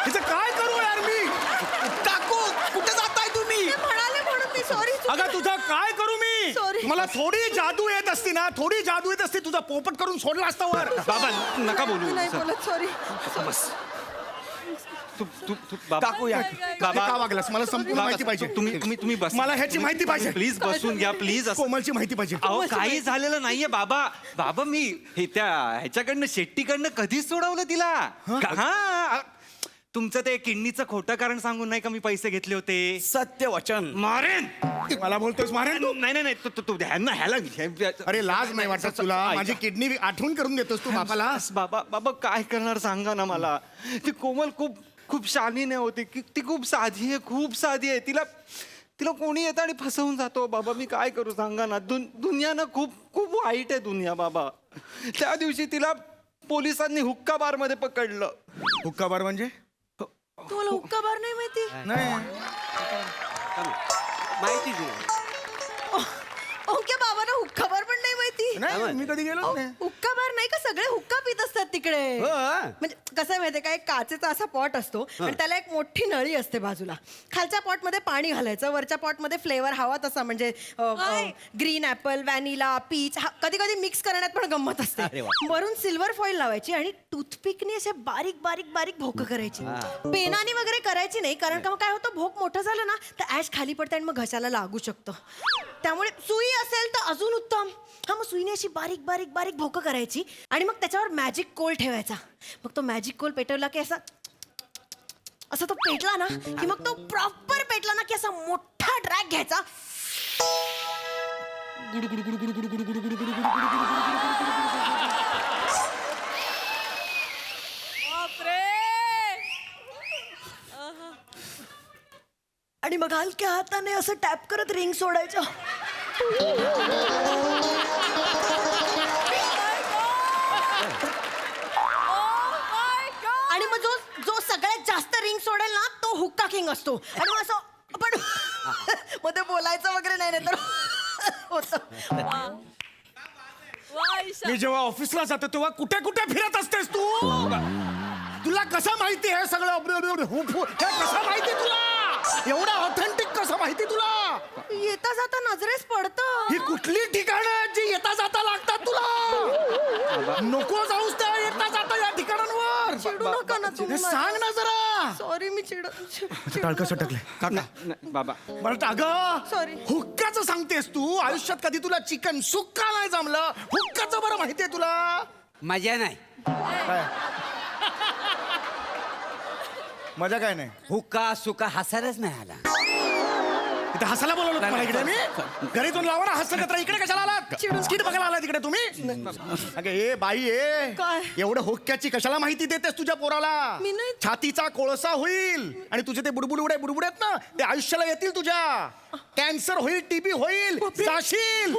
Speaker 7: हिचं काय करू यार मी
Speaker 10: काकू कुठे जाताय तुम्ही
Speaker 9: म्हणाले म्हणून मी सॉरी
Speaker 7: अगं तुझं काय करू मी
Speaker 9: Sorry.
Speaker 7: मला थोडी जादू येत असती ना थोडी जादू येत असती तुझा पोपट करून सोडला असता वर
Speaker 11: बाबा नका बोलू
Speaker 9: नाही
Speaker 11: सर.
Speaker 9: बोलत सॉरी
Speaker 11: बाबा
Speaker 10: काकू या
Speaker 7: हे का वागलास मला संपूर्ण माहिती पाहिजे
Speaker 11: तुम्ही बस
Speaker 7: मला ह्याची माहिती पाहिजे
Speaker 11: प्लीज बसून घ्या प्लीज
Speaker 7: कोमलची माहिती पाहिजे
Speaker 11: अहो काही झालेलं नाहीये बाबा बाबा मी हे त्या ह्याच्याकडनं शेट्टीकडनं कधीच सोडवलं तिला हा तुमचं ते किडनीचं खोटं कारण सांगून नाही का मी पैसे घेतले होते
Speaker 10: सत्य वचन
Speaker 7: मारेन मला बोलतोयस मारेन तू
Speaker 11: नाही नाही नाही तू ह्याला
Speaker 7: अरे लाज नाही वाटत तुला माझी किडनी आठवण करून देतोस तू बापाला
Speaker 11: बाबा बाबा काय करणार सांगा ना मला ती कोमल खूप खूप शालीने होती ती खूप साधी आहे तिला तिला कोणी येतं आणि फसवून जातो बाबा मी काय करू सांगा ना दुनिया ना खूप खूप वाईट आहे दुनिया बाबा त्या दिवशी तिला पोलिसांनी हुक्का बार मध्ये पकडलं
Speaker 7: हुक्का बार म्हणजे
Speaker 9: तुम्हाला हुक्का बार नाही माहिती
Speaker 7: नाही
Speaker 4: माहिती दे.
Speaker 9: ओके बाबांना हुक्का बार पण नाही माहिती
Speaker 7: नाही मी कधी गेलो नाही
Speaker 9: हुक्का बार नाही का सगळे हुक्का पित असतात तिकडे
Speaker 4: हो.
Speaker 9: म्हणजे कसं आहे माहितीये का एक काचेचा असा पॉट असतो आणि त्याला एक मोठी नळी असते बाजूला खालच्या पॉट मध्ये पाणी घालायचं वरच्या पॉट मध्ये फ्लेवर हवा तसा म्हणजे ग्रीन ऍपल व्हॅनिला पीच कधी कधी मिक्स करण्यात पण गंमत असते
Speaker 4: अरे वा.
Speaker 9: वरून सिल्वर फॉईल लावायची आणि टूथपिकने असे बारीक बारीक बारीक भोक करायची पेनाने वगैरे करायची नाही कारण का मग काय होतं भोक मोठं झालं ना तर ऍश खाली पडते आणि मग घशाला लागू शकतं त्यामुळे सुई असेल तर अजून उत्तम हा मग सुईने अशी बारीक बारीक बारीक भोकं करायची आणि मग त्याच्यावर मॅजिक कोल ठेवायचा मग तो मॅजिक कोल पेटवला की असा तो पेटला ना की मग तो प्रॉपर पेटला ना की असा मोठा ड्रॅग घ्यायचा आणि मग हलक्या हाताने असं टॅप करत रिंग सोडायचं आणि मग जो जो सगळ्यात जास्त रिंग सोडेल ना तो हुक्का किंग असतो आणि मग असं पण मग ते बोलायचं वगैरे नाही तर होतं
Speaker 7: मी जेव्हा ऑफिसला जातो तेव्हा कुठे कुठे फिरत असतेस तू तुला कसं माहिती हे सगळं हे कसं माहिती तुला एवढं ऑथेंटिक कसं माहिती तुला
Speaker 9: येता जाता नजरेस पडतं
Speaker 7: ही कुठली ठिकाणं आहेत जी येता जाता लागतात तुला नको जाऊस त्या येता जाता या ठिकाणांवर
Speaker 9: चिडू नका ना तुम्ही
Speaker 7: सांग ना जरा.
Speaker 9: सॉरी मी
Speaker 7: टाळ कसं टाकले काका
Speaker 11: नाही, बाबा
Speaker 7: बरं अगं
Speaker 9: Sorry.
Speaker 7: हुक्काचं सांगतेस तू आयुष्यात कधी तुला चिकन सुक्का नाही जमलं हुक्काचं बरं माहितीये तुला
Speaker 4: मजा नाही.
Speaker 7: मजा काय नाही
Speaker 4: हुक्का सुका हसायलाच नाही आला.
Speaker 7: इथे हसायला बोलवलं तुम्हाला इकडे मी घरी जाऊन लावा ना हसत इकडे कशाला आलात स्किट बघायला आला तिकडे तुम्ही अगं ए बाई ए
Speaker 9: काय?
Speaker 7: एवढं हुक्क्याची कशाला माहिती देतेस तुझ्या पोराला
Speaker 9: मी नाही.
Speaker 7: छातीचा कोळसा होईल आणि तुझे ते बुडबुड आहेत ना ते आयुष्याला येतील तुझ्या कॅन्सर होईल टीबी होईल जाशील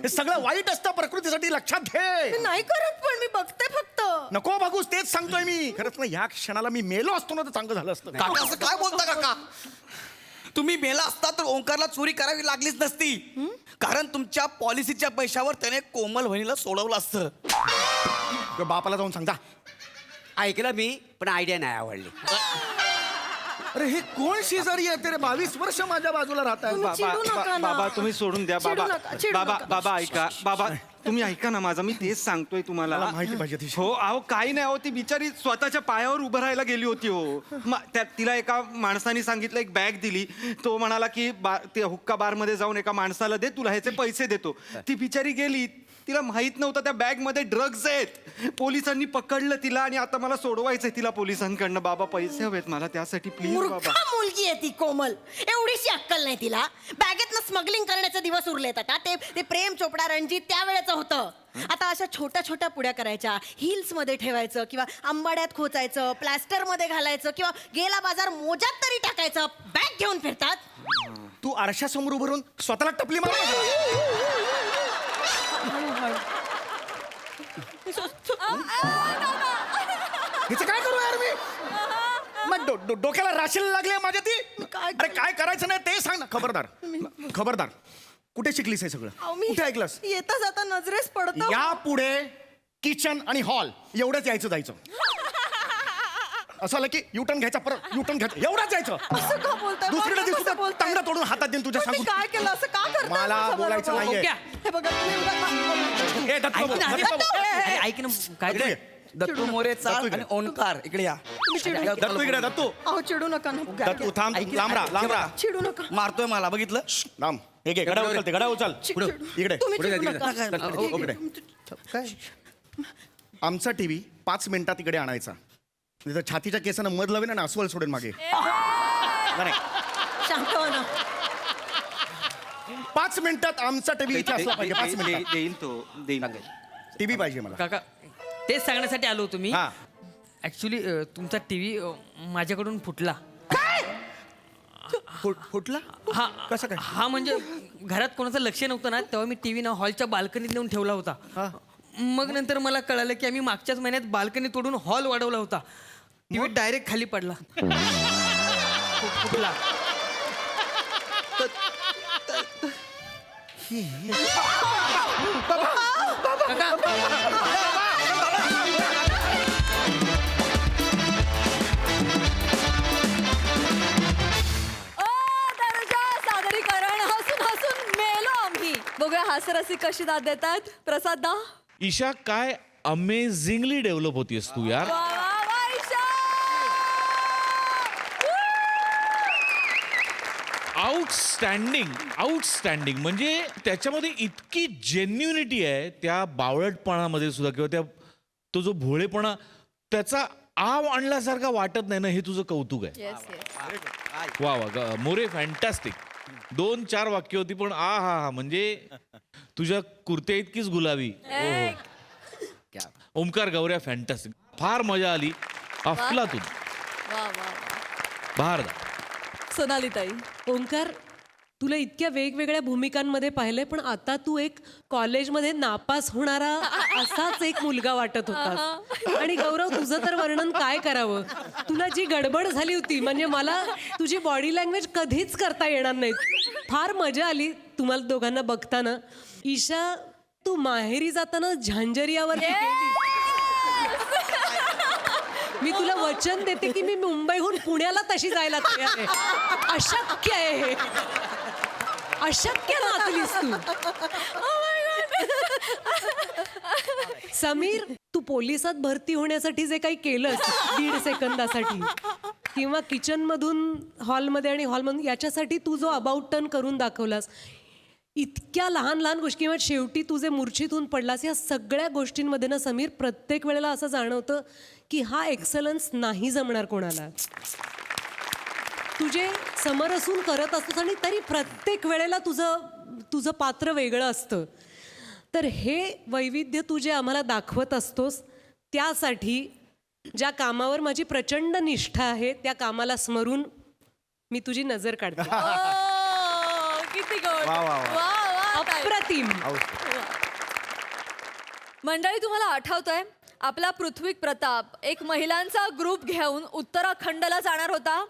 Speaker 7: हे सगळं वाईट असतं प्रकृतीसाठी लक्षात घे
Speaker 9: नाही करत पण मी बघते फक्त.
Speaker 7: नको बघूस तेच सांगतोय मी खरंच ना ह्या क्षणाला मी मेलो असतो ना तर चांगलं झालं असतं
Speaker 10: काका असं काय बोलता काका तुम्ही मेला असता तर ओंकारला चोरी करावी लागलीच नसती कारण तुमच्या पॉलिसीच्या पैशावर त्याने कोमल वहिनीला सोडवलं असतं.
Speaker 7: बापाला जाऊन सांग जा
Speaker 4: ऐकलं मी पण आयडिया नाही आवडली.
Speaker 7: अरे हे कोण शेजारी आहे रे 22 वर्ष माझ्या बाजूला राहत आहेत
Speaker 9: तुम्ही चिडू नका ना.
Speaker 11: बाबा तुम्ही सोडून द्या
Speaker 9: चिडू
Speaker 11: बाबा
Speaker 9: नका, चिडू
Speaker 11: बाबा
Speaker 9: नका.
Speaker 11: बाबा ऐका बाबा तुम्ही ऐका ना माझा मी तेच सांगतोय तुम्हाला
Speaker 7: मला माहिती पाहिजे ती.
Speaker 11: हो अहो काही नाही हो ती बिचारी स्वतःच्या पायावर उभं राहायला गेली होती हो तिला एका माणसाने सांगितलं एक बॅग दिली तो म्हणाला की ते हुक्का बार मध्ये जाऊन एका माणसाला दे तुला ह्याचे पैसे देतो ती बिचारी गेली तिला माहित नव्हतं त्या बॅग मध्ये ड्रग्ज आहेत पोलिसांनी पकडलं तिला आणि आता मला सोडवायचंय तिला पोलिसांकडनं बाबा पैसे हवेत मला त्यासाठी प्लीज बाबा
Speaker 9: मूर्खा मुलगी आहे ती कोमल एवढीशी अक्कल नाही तिला बॅगेतनं स्मगलिंग करण्याचे दिवस उरलेत आता ते प्रेम चोपडा रणजित त्यावेळेचं होतं आता अशा छोट्या छोट्या पुड्या करायच्या हिल्स मध्ये ठेवायचं किंवा आंबाड्यात खोचायचं प्लॅस्टर मध्ये घालायचं किंवा गेला बाजार मोजात तरी टाकायचं बॅग घेऊन फिरतात.
Speaker 7: तू आरशासमोर उभं राहून स्वतःला टपली मार हिचं काय करू यार मी मग डोक्याला राशीला लागले माझ्या ती अरे काय करायचं नाही ते सांग ना खबरदार कुठे शिकलीस हे सगळं
Speaker 9: अहो, मी
Speaker 7: कुठे ऐकलंस
Speaker 9: येता जाता नजरेस पडत
Speaker 7: या पुढे किचन आणि हॉल एवढंच यायचं जायचं असं आलं की युटर्न घ्यायचा परत युटर्न घ्यायचं एवढंच यायचं
Speaker 9: असं का बोलताय
Speaker 7: दुसरीकडे
Speaker 9: असं
Speaker 7: दिसू
Speaker 9: बोलताय?
Speaker 7: तांगडा तोडून हातात देईन तुझ्या
Speaker 9: पण मी
Speaker 7: सांगून
Speaker 9: काय केलं असं का करताय
Speaker 7: मला
Speaker 9: माझ्या
Speaker 7: बोलायचं
Speaker 9: बरोबर?
Speaker 7: नाहीये.
Speaker 9: हे बघा तुम्ही उगाच-
Speaker 7: ए, दत्त बाबू, दत्त बाबू.
Speaker 10: ऐक ना काय
Speaker 7: इकडे ये.
Speaker 10: दत्तू मोरे
Speaker 7: दत्तू
Speaker 10: चाळ
Speaker 7: इकडे.
Speaker 10: आणि ओंकार इकडे या
Speaker 7: दत्तू इकडे दत्तू
Speaker 9: अहो चिडू नका ना
Speaker 7: दत्तू थांब लांब राहा
Speaker 9: चिडू नका
Speaker 10: मारतोय मला बघितलं
Speaker 7: लांब हे घे गडा उचलते गडा उचल इकडे
Speaker 9: तुम्ही
Speaker 4: पुढे
Speaker 9: चिडू
Speaker 4: जा,
Speaker 9: नका.
Speaker 4: तिकडे.
Speaker 7: हो, इकडे. आमचा टीव्ही 5 मिनिटात इकडे आणायचा नाही तर छातीच्या केसानं मध लावेन आणि अस्वल सोडेन मागे नाही
Speaker 9: शांत हो ना
Speaker 7: 5 मिनिटात आमचा टीव्ही इथे असला पाहिजे 5 मिनिटात
Speaker 11: देईल तो देईल
Speaker 7: टीव्ही पाहिजे मला
Speaker 12: काका तेच सांगण्यासाठी आलो होतो मी
Speaker 7: हा
Speaker 12: ऍक्च्युली तुमचा टीव्ही माझ्याकडून फुटला
Speaker 7: फुटला
Speaker 12: हा
Speaker 7: कसं काय?
Speaker 12: हा म्हणजे घरात कोणाचं लक्ष नव्हतं ना तेव्हा मी टीव्ही ना हॉलच्या बाल्कनीत नेऊन ठेवला होता मग नंतर मला कळालं की आम्ही मागच्याच महिन्यात बाल्कनी तोडून हॉल वाढवला होता टीव्ही डायरेक्ट खाली पडला फुटला
Speaker 1: ओ दर्जा सादरीकरण हसून मेलो आम्ही बघूया हास्यरसिक कशी दाद देतात प्रसाद दा
Speaker 8: ईशा काय अमेझिंगली डेव्हलप होतीयस तू यार
Speaker 1: वा वा वा ईशा
Speaker 8: आउटस्टँडिंग म्हणजे त्याच्यामध्ये इतकी जेन्युनिटी आहे त्या बावळटपणामध्ये सुद्धा किंवा त्या तो जो भोळेपणा त्याचा आव आणल्यासारखा वाटत नाही ना हे तुझं कौतुक आहे
Speaker 1: येस येस
Speaker 8: वा मोरे फॅन्टॅस्टिक 2-4 वाक्य होती पण हा म्हणजे तुझ्या कुर्त्या इतकीच गुलाबी ओमकार गौऱ्या फॅन्टॅस्टिक फार मजा आली अफलातून
Speaker 1: वा वा वा
Speaker 2: बहारदार
Speaker 1: सोनाली ताई
Speaker 2: ओंकार तुला इतक्या वेगवेगळ्या भूमिकांमध्ये पाहिलंय पण आता तू एक कॉलेजमध्ये नापास होणारा असाच एक मुलगा वाटत होता आणि गौरव तुझं तर वर्णन काय करावं तुला जी गडबड झाली होती म्हणजे मला तुझी बॉडी लँग्वेज कधीच करता येणार नाही फार मजा आली तुम्हाला दोघांना बघताना ईशा तू माहेरी जाताना झांझरियावर मी तुला वचन देते की मी मुंबईहून पुण्याला तशी जायला तयार आहे अशक्य आहे हे अशक्य नाचलीस तू समीर तू पोलिसात भरती होण्यासाठी जे काही केलंस 1.5 सेकंदासाठी किंवा किचनमधून हॉलमध्ये आणि हॉलमधून याच्यासाठी तू जो अबाउट टर्न करून दाखवलास, इतक्या लहान लहान गोष्टी किंवा शेवटी तू जे मूर्छित पडलास, या सगळ्या गोष्टींमध्ये ना समीर प्रत्येक वेळेला असं जाणवतं की हा एक्सलन्स नाही जमणार कोणाला. तुझे समरसून करत असतोस आणि तरी प्रत्येक वेळेला तुझं पात्र वेगळं असतं. तर हे वैविध्य तू जे आम्हाला दाखवत असतोस, त्यासाठी ज्या कामावर माझी प्रचंड निष्ठा आहे त्या कामाला स्मरून मी तुझी नजर काढते.
Speaker 1: किती गोड.
Speaker 7: वा, वा, वा.
Speaker 1: वा, वा, ताई.
Speaker 2: अप्रतिम.
Speaker 1: मंडळी, तुम्हाला आठवतंय आपला पृथ्वी प्रताप एक महिलांचा ग्रुप घेऊन उत्तराखंडला जाणार होता.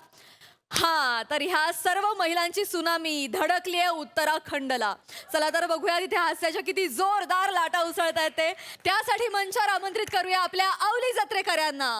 Speaker 1: हा, तर ह्या सर्व महिलांची सुनामी धडकली आहे उत्तराखंडला. चला तर बघूया तिथे हास्याच्या किती जोरदार लाटा उसळत आहेत ते. त्यासाठी मंचावर आमंत्रित करूया आपल्या अवली जत्रेकरांना.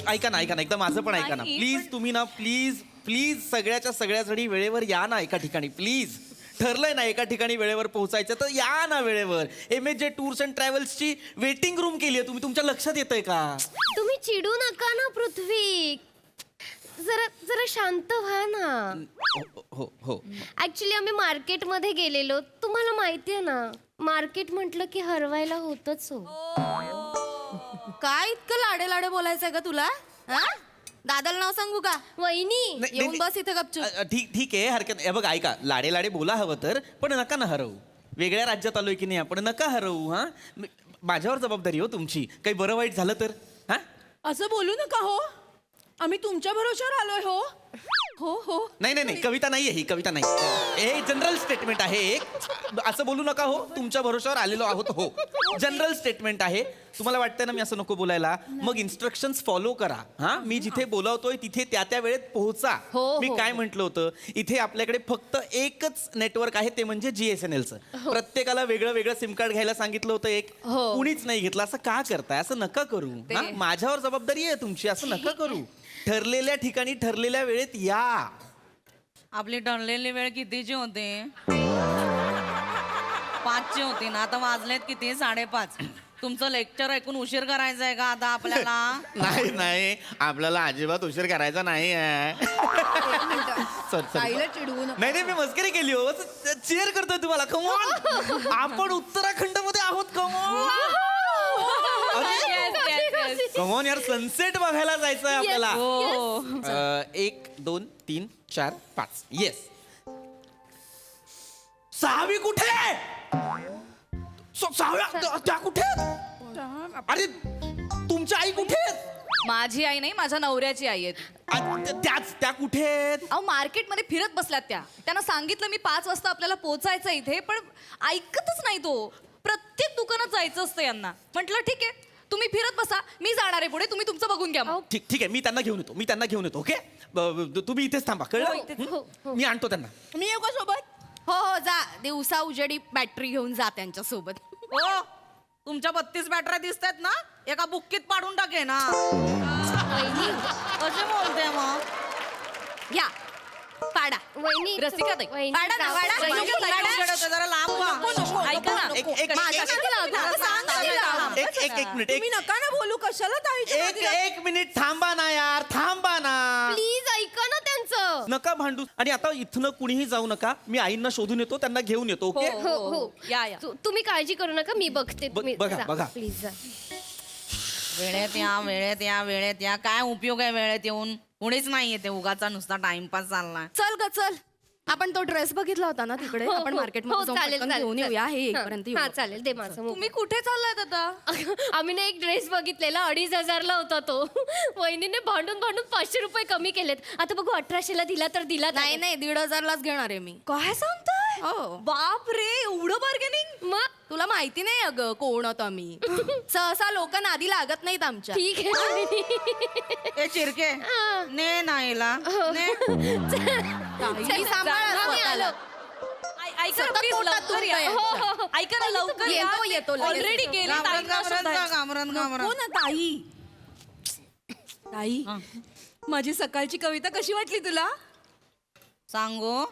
Speaker 10: ऐका ना एकदा माझं पण ऐका ना प्लीज. तुम्ही ना प्लीज सगळ्याच्या सगळ्यासाठी वेळेवर या ना. एका ठिकाणी प्लीज ठरलंय ना एका ठिकाणी वेळेवर पोहोचायचं, तर या ना वेळेवर. MJ टूर्स अँड ट्रॅव्हल्सची वेटिंग रूम केली आहे. तुम्ही तुमच्या लक्षात येतंय का?
Speaker 13: तुम्ही चिडू नका ना पृथ्वी, जरा शांत व्हा ना.
Speaker 10: हो
Speaker 13: ऍक्च्युली आम्ही मार्केटमध्ये गेलेलो. तुम्हाला माहितीये ना, मार्केट म्हटलं की हरवायला होतच हो.
Speaker 1: काय इतकं लाडे लाडे बोलायचंय का तुला? दादाला नाव सांगू का?
Speaker 13: वहिनी
Speaker 1: येऊन बस इथे गपचूप.
Speaker 10: ठीक आहे, हरकत नाही. बघ ऐका, लाडे बोला हवं तर, पण नका ना हरवू. वेगळ्या राज्यात आलोय की नाही आपण, नका हरवू. हा, माझ्यावर जबाबदारी हो तुमची. काही बरं वाईट झालं तर. हा,
Speaker 1: असं बोलू नका हो, आम्ही तुमच्या भरोश्यावर आलोय हो. हो हो.
Speaker 10: नाही कविता नाहीये ही, कविता नाही. हे जनरल स्टेटमेंट आहे एक. असं बोलू नका हो, तुमच्या भरोश्यावर आलेलो आहोत. हो, जनरल स्टेटमेंट आहे. तुम्हाला वाटतंय ना मी असं नको बोलायला, मग इन्स्ट्रक्शन्स फॉलो करा. हा, मी जिथे बोलावतोय तिथे त्या वेळेत पोहोचा. मी काय म्हटलं होतं, इथे आपल्याकडे फक्त एकच नेटवर्क आहे, ते म्हणजे GSNLचं. प्रत्येकाला वेगळं वेगळं सिम कार्ड घ्यायला सांगितलं होतं एक, कुणीच नाही घेतलं. असं का करताय? असं नका करू. हा, माझ्यावर जबाबदारी आहे तुमची, असं नका करू. ठरलेल्या ठिकाणी ठरलेल्या वेळेत या.
Speaker 14: आपली ठरलेली वेळ कितीची होते? 5ची होती ना, आता वाजलेत किती? 5:30. तुमचं लेक्चर ऐकून उशीर करायचा आहे का आता आपल्याला?
Speaker 3: नाही, आपल्याला अजिबात उशीर करायचा नाही आहे.
Speaker 10: नाही मी मस्करी केली हो. चेअर करतोय तुम्हाला. कमॉन, आपण उत्तराखंड मध्ये आहोत. कमॉन यार, सनसेट बघायला जायचंय आपल्याला. 1 2 3 4 5. येस. 6वी कुठे? 6व्या त्या कुठे? अरे तुमची आई कुठे?
Speaker 1: माझी आई नाही, माझ्या नवऱ्याची आई आहे.
Speaker 10: त्या कुठे?
Speaker 1: अहो, मार्केटमध्ये फिरत बसल्यात त्या. त्यांना सांगितलं मी 5 वाजता आपल्याला पोहोचायचं इथे, पण ऐकतच नाही तो. प्रत्येक दुकानात जायचं असतं यांना. म्हटलं ठीक आहे, तुम्ही फिरत बसा, मी जाणार आहे पुढे, तुम्ही तुमचं बघून घ्या.
Speaker 10: ठीक आहे, मी त्यांना घेऊन येतो. ओके, तुम्ही इथेच थांबा. कळलं? मी आणतो त्यांना.
Speaker 1: मी येऊ का सोबत? हो, जा. दिवसा उजेडी बॅटरी घेऊन जा त्यांच्या सोबत.
Speaker 14: हो, तुमच्या 32 बॅटऱ्या दिसतात ना, एका बुक्कीत पाडून टाके ना. कसे बोलते मग?
Speaker 1: या पाडा.
Speaker 13: वहिनी
Speaker 1: रसिका ताई,
Speaker 13: वहिनी,
Speaker 1: पाडा ना, पाडा.
Speaker 13: वहिनी,
Speaker 1: नको,
Speaker 14: लाईट उजेड होते, जरा लांब व्हा.
Speaker 1: ऐका ना.
Speaker 10: एक
Speaker 1: नका ना बोलू, कशाला
Speaker 10: एक मिनिट थांबा ना यार, थांबा ना.
Speaker 13: प्लीज ऐका ना त्यांचं.
Speaker 10: नका भांडू. आणि आता इथनं कुणीही जाऊ नका. मी आईंना शोधून येतो, त्यांना घेऊन येतो. ओके,
Speaker 13: हो.
Speaker 1: या.
Speaker 13: तुम्ही काळजी करू नका, मी बघते.
Speaker 10: बघा.
Speaker 13: प्लीज जा.
Speaker 14: वेळेत या. काय उपयोग आहे वेळेत येऊन? कुणीच नाही येते, उगाचा नुसता टाइमपास चाललाय.
Speaker 1: चल. आपण तो ड्रेस बघितला होता ना तिकडे, आपण मार्केटमध्ये जाऊन पटकन घेऊन येऊया. हे येईपर्यंत येऊ.
Speaker 13: चालेल, दे माझं मोबाईल.
Speaker 1: तुम्ही कुठे चाललाय आता?
Speaker 13: आम्ही ना एक ड्रेस बघितलेला, 2,500ला होता तो. वहिनीने भांडून 500 रुपये कमी केलेत. आता बघू 1800ला दिला तर दिला.
Speaker 1: नाही 1,500लाच घेणार आहे मी. काय सांगताय? बाप रे, एवढं बार्गेनिंग?
Speaker 13: मग
Speaker 1: तुला माहिती नाही अगं कोण होतो मी. सहसा लोक नादी लागत नाहीत आमच्या.
Speaker 13: ठीक आहे.
Speaker 14: ए चिरके, ने नाहीला.
Speaker 1: ऐका ना, लवकर येतो. ऑलरेडी गेले.
Speaker 14: घाबरत.
Speaker 1: ताई, माझी सकाळची कविता कशी वाटली तुला?
Speaker 14: सांगू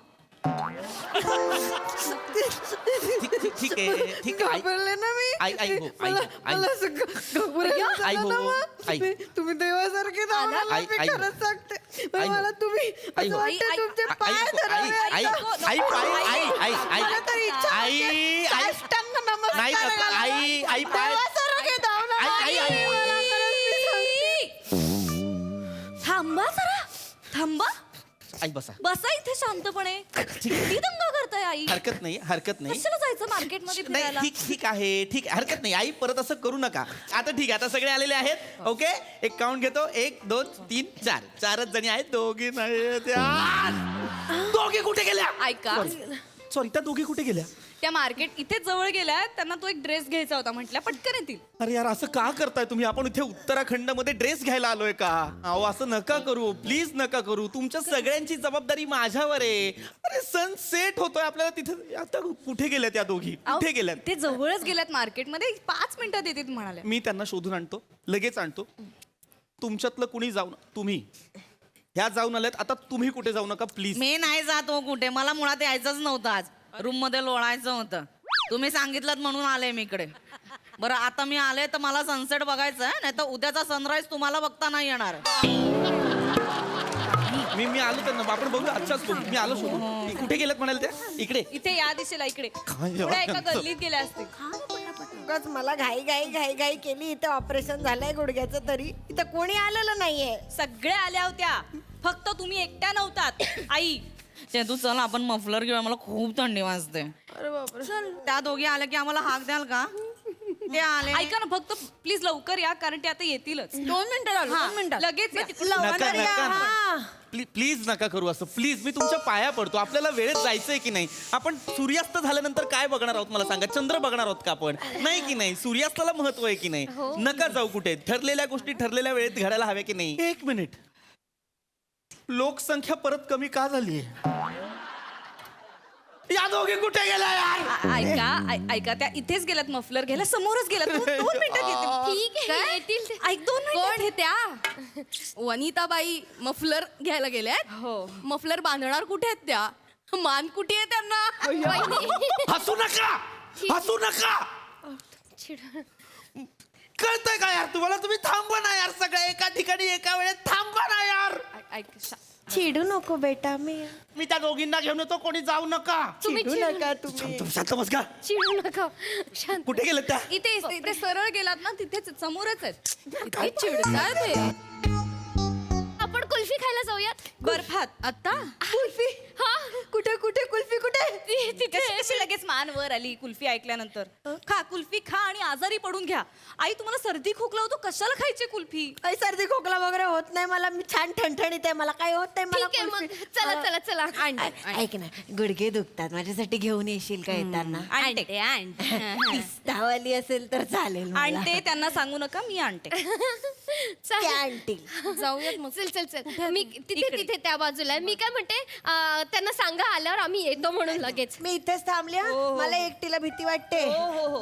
Speaker 10: ठीक आहे ठीक आहे
Speaker 9: घाबरले ना मी
Speaker 10: आई आई हो आई
Speaker 9: मला असं घाबरायला
Speaker 10: आई
Speaker 9: झालं ना
Speaker 10: हो
Speaker 9: मग.
Speaker 10: आई
Speaker 9: तुम्ही देवासारखे धावला,
Speaker 10: आई-
Speaker 9: मी
Speaker 10: आई-
Speaker 9: खरंच सांगते पण
Speaker 10: आई-
Speaker 9: मला तुम्ही
Speaker 10: आई-
Speaker 9: असं वाटतं
Speaker 1: आई-
Speaker 9: तुमचे
Speaker 10: आई
Speaker 9: पाय धरावे
Speaker 10: आई
Speaker 9: आता.
Speaker 10: आई आई आई आई
Speaker 9: मला तर इच्छा
Speaker 10: आई
Speaker 9: होते.
Speaker 10: आई
Speaker 9: साष्टांग नमस्कार
Speaker 10: नाही नको.
Speaker 9: घालायला.
Speaker 10: आई आई पाय
Speaker 9: देवासारखे धावला.
Speaker 10: आई- आई- आई-
Speaker 9: मला खरंच मी सांगते.
Speaker 1: थांबा जरा, थांबा.
Speaker 10: आई बसा
Speaker 1: बसा इथे शांतपणे. किती दंगा करताय आई?
Speaker 10: हरकत नाही हरकत नाही
Speaker 1: कशाला जायचं मार्केटमध्ये
Speaker 10: नाही
Speaker 1: फिरायला?
Speaker 10: ठीक ठीक आहे ठीक आहे हरकत नाही आई परत असं करू नका आता ठीक आहे आता सगळे आलेले आहेत ओके एक काउंट घेतो 1 2 3 4 4च जणी आहेत दोघी नाही दोघी कुठे गेल्या
Speaker 1: ऐका,
Speaker 10: सॉरी त्या दोघी कुठे गेल्या
Speaker 1: त्या मार्केट इथे जवळ गेल्या, त्यांना तो एक ड्रेस घ्यायचा होता, म्हटल्या पटकन येतील.
Speaker 10: अरे यार असं का करताय तुम्ही आपण इथे उत्तराखंड मध्ये ड्रेस घ्यायला आलोय का अहो असं नका करू प्लीज नका करू तुमच्या सगळ्यांची जबाबदारी माझ्यावर आहे अरे सन सेट होतोय आपल्याला तिथे आता कुठे गेल्या त्या दोघी कुठे गेल्या
Speaker 1: ते जवळच गेल्यात मार्केटमध्ये, 5 मिनिटात येतील म्हणाल्या.
Speaker 10: मी त्यांना शोधून आणतो लगेच आणतो तुमच्यातलं कुणी जाऊ तुम्ही ह्या जाऊन आल्यात आता तुम्ही कुठे जाऊ नका प्लीज
Speaker 14: मी नाही जात हो कुठे मला मुळात यायचंच नव्हतं आज रूम मध्ये लोळायचं होतं तुम्ही सांगितलं म्हणून आले मी इकडे बरं आता मी आले तर मला सनसेट बघायचं आहे नाही तर उद्याचा सनराईज तुम्हाला बघता नाही येणार
Speaker 10: मी आलो त्यांना आपण बघू आजच्याच बघू मी आलो शोधून कुठे गेल्यात म्हणाल त्या इकडे
Speaker 1: इथे या दिशेला इकडे थोड्या एका गल्लीत गेल्या असतील.
Speaker 9: उगाच मला घाई केली. इथे ऑपरेशन झालंय गुडघ्याचं तरी इथं कोणी आलेलं नाहीये.
Speaker 1: सगळ्या आल्या होत्या, फक्त तुम्ही एकट्या नव्हतात. आई
Speaker 14: ते तू चल आपण मफलर घेऊया मला खूप थंडी वाजते
Speaker 9: अरे बापरे.
Speaker 14: त्या दोघी आल्या की आम्हाला हाक द्याल का ते आले
Speaker 1: ऐका ना, फक्त प्लीज लवकर या, कारण ते आता येतीलच.
Speaker 9: 2 मिनिटं झालं, 2 मिनिटं.
Speaker 1: लगेच या.
Speaker 10: नका
Speaker 9: लवकर या. हा.
Speaker 10: नका प्लीज नका करू असं प्लीज मी तुमच्या पाया पडतो आपल्याला वेळेत जायचंय की नाही आपण सूर्यास्त झाल्यानंतर काय बघणार आहोत मला सांगा चंद्र बघणार आहोत का आपण नाही की नाही सूर्यास्ताला महत्व आहे की नाही नका जाऊ कुठे ठरलेल्या गोष्टी ठरलेल्या वेळेत घडायला हव्या की नाही 1 मिनिट लोकसंख्या परत कमी का झाली या दोघी कुठे गेल्या यार
Speaker 1: ऐका त्या इथेच गेल्यात, मफलर घ्यायला समोरच गेल्यात. 2 मिनिटात येतील.
Speaker 13: ठीक आहे येतील ते.
Speaker 1: ऐक 2 मिनिट हे त्या वनिताबाई मफलर घ्यायला गेल्यात. हो, मफलर बांधणार कुठे आहेत त्या? मान कुठे आहे त्यांना?
Speaker 10: हसू नका हसू नका कळतंय का यार तुम्हाला तुम्ही थांबा ना यार सगळ्या एका ठिकाणी एका वेळेत थांबा ना यार
Speaker 1: ऐक
Speaker 9: चिडू नको बेटा.
Speaker 10: मी त्या दोघींना घेऊन येतो कोणी जाऊ नका
Speaker 9: चिडू नका तुम्ही.
Speaker 10: शांत बस का
Speaker 13: चिडू नका शांत.
Speaker 10: कुठे गेले त्या
Speaker 1: इथे सरळ गेलात ना, तिथेच समोरच आहेत. इतके चिडतात हे.
Speaker 13: आपण कुल्फी खायला जाऊयात
Speaker 1: बर्फात आता कुल्फी.
Speaker 13: हा
Speaker 1: कुठे कुठे कुल्फी कुठे?
Speaker 13: तिथे.
Speaker 1: कशी लगेच मान वर आली कुल्फी ऐकल्यानंतर? खा कुल्फी खा आणि आजारी पडून घ्या. आई तुम्हाला सर्दी खोकला होतो, कशाला खायची कुल्फी?
Speaker 9: काही सर्दी खोकला वगैरे होत नाही मला. मी छान ठणठणीत आहे, मला काही होत नाही. मला
Speaker 13: ठीक आहे मग
Speaker 9: कुल्फी-
Speaker 13: चला चला चला
Speaker 9: ऐक ना, गुडघे दुखतात माझ्यासाठी घेऊन येशील का येताना? पिस्तावाली असेल तर चालेल मला.
Speaker 1: आणते, त्यांना सांगू नका, मी आणते.
Speaker 9: ते आणतील.
Speaker 13: जाऊयात मग चल चल चल मी तिथे
Speaker 1: इकडे.
Speaker 13: तिथे त्या बाजूला आहे. मी काय म्हणते त्यांना सांगा आल्यावर आम्ही येतो म्हणून लगेच.
Speaker 9: मी इथेच थांबले हं.
Speaker 1: हो.
Speaker 9: मला एकटीला भीती वाटते.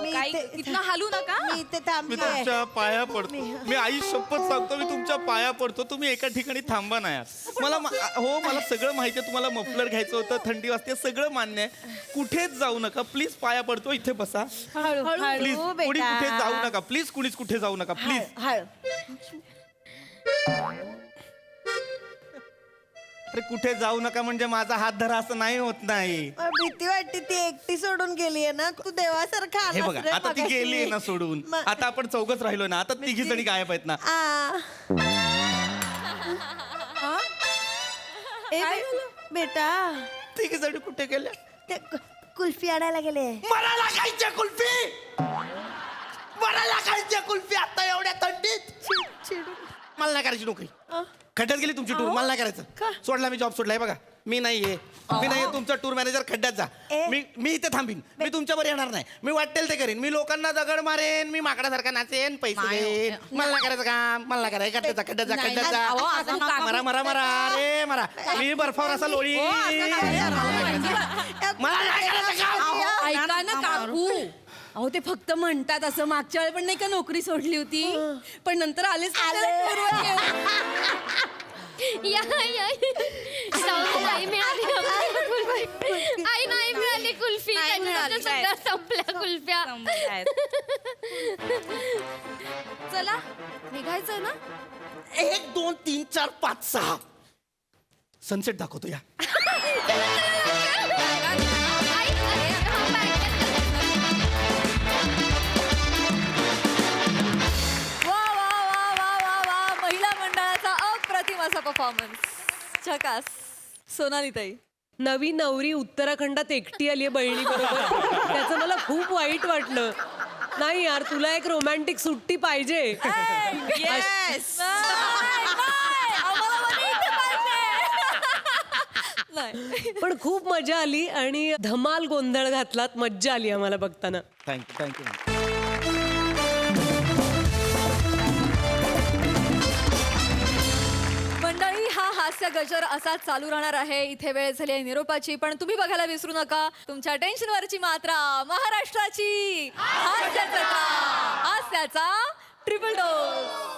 Speaker 9: मी
Speaker 1: काही
Speaker 9: इथे-
Speaker 1: इथनं हलू नका.
Speaker 9: मी इथे
Speaker 10: मी
Speaker 9: थांबले.
Speaker 10: तुमच्या पाया पडतो मी आई शपथ सांगतो मी तुमच्या पाया पडतो तुम्ही एका ठिकाणी थांबा ना यार मला हो मला सगळं माहिती आहे तुम्हाला मफलर घ्यायचं होतं थंडी वाजते सगळं मान्य आहे कुठेच जाऊ नका प्लीज पाया पडतो इथे बसा
Speaker 9: हळू
Speaker 10: प्लीज
Speaker 9: हळू
Speaker 10: कुणी
Speaker 9: बेटा.
Speaker 10: कुठे जाऊ नका प्लीज कुणीच कुठे जाऊ नका प्लीज
Speaker 9: हळू.
Speaker 10: अरे कुठे जाऊ नका म्हणजे माझा हात धरा असं नाही होत नाही
Speaker 9: मला भीती वाटते. ती एकटी सोडून गेली आहे ना. तू देवासारखा
Speaker 10: हे
Speaker 9: आलास
Speaker 10: बघा
Speaker 9: रे
Speaker 10: आता ती
Speaker 9: मगाशी.
Speaker 10: गेली ना सोडून
Speaker 9: मग-
Speaker 10: आता आपण चौघच राहिलो ना आता तिघी जणी गायब आहेत ना
Speaker 9: आ. ए बेटा
Speaker 10: तिघी जणी कुठे गेल्या
Speaker 9: ते कुल्फी आणायला गेले.
Speaker 10: मला लागायच्या कुल्फी मला लागायच्या कुल्फी आता एवढ्या थंडीत मला नाही करायची नोकरी खड्ड्यात गेली तुमची टूर मला नाही करायचं सोडला मी जॉब सोडलाय बघा मी नाहीये तुमचा टूर मॅनेजर खड्ड्यात जा मी इथे थांबीन मी तुमच्यावर येणार नाही मी वाटेल ते करीन मी लोकांना दगड मारेन मी माकडासारखा नाचेन पैसे देईन मला नाही करायचं काम मला नाही करायचं खड्ड्यात जा मरा मरा मरा अरे मरा मी बर्फावर असा लोळी मला नाही करायचं काम
Speaker 1: ऐका ना काकू, अहो ते फक्त म्हणतात असं. मागच्या वेळी पण नाही का नोकरी सोडली होती, पण नंतर आलेच
Speaker 13: या नाही मिळाली आई नाही मिळाली कुल्फी
Speaker 14: नाही मिळाली,
Speaker 13: सगळ्या संपल्या कुल्फ्या
Speaker 1: चला निघायचंय ना.
Speaker 7: 1 2 3 4 5 6 सनसेट दाखवतो या.
Speaker 1: वा वा वा वा वा वा महिला मंडळाचा अप्रतिम असा परफॉर्मन्स. झकास. सोनालीताई.
Speaker 2: नवी नवरी उत्तराखंडात एकटी आली आहे बहिणी बरोबर. त्याचं मला खूप वाईट वाटलं. नाही यार, तुला एक रोमॅन्टिक सुट्टी पाहिजे.
Speaker 14: येस
Speaker 1: नाही.
Speaker 2: पण खूप मजा आली आणि धमाल गोंधळ घातलात. मज्जा आली आम्हाला बघताना.
Speaker 10: Thank you thank you.
Speaker 1: मंडळी, हा हास्य गजर असाच चालू राहणार आहे. इथे वेळ झाली आहे निरोपाची, पण तुम्ही बघायला विसरू नका तुमच्या टेन्शनवरची मात्रा, महाराष्ट्राची हास्यजत्रा, हास्याचा ट्रिपल डोस.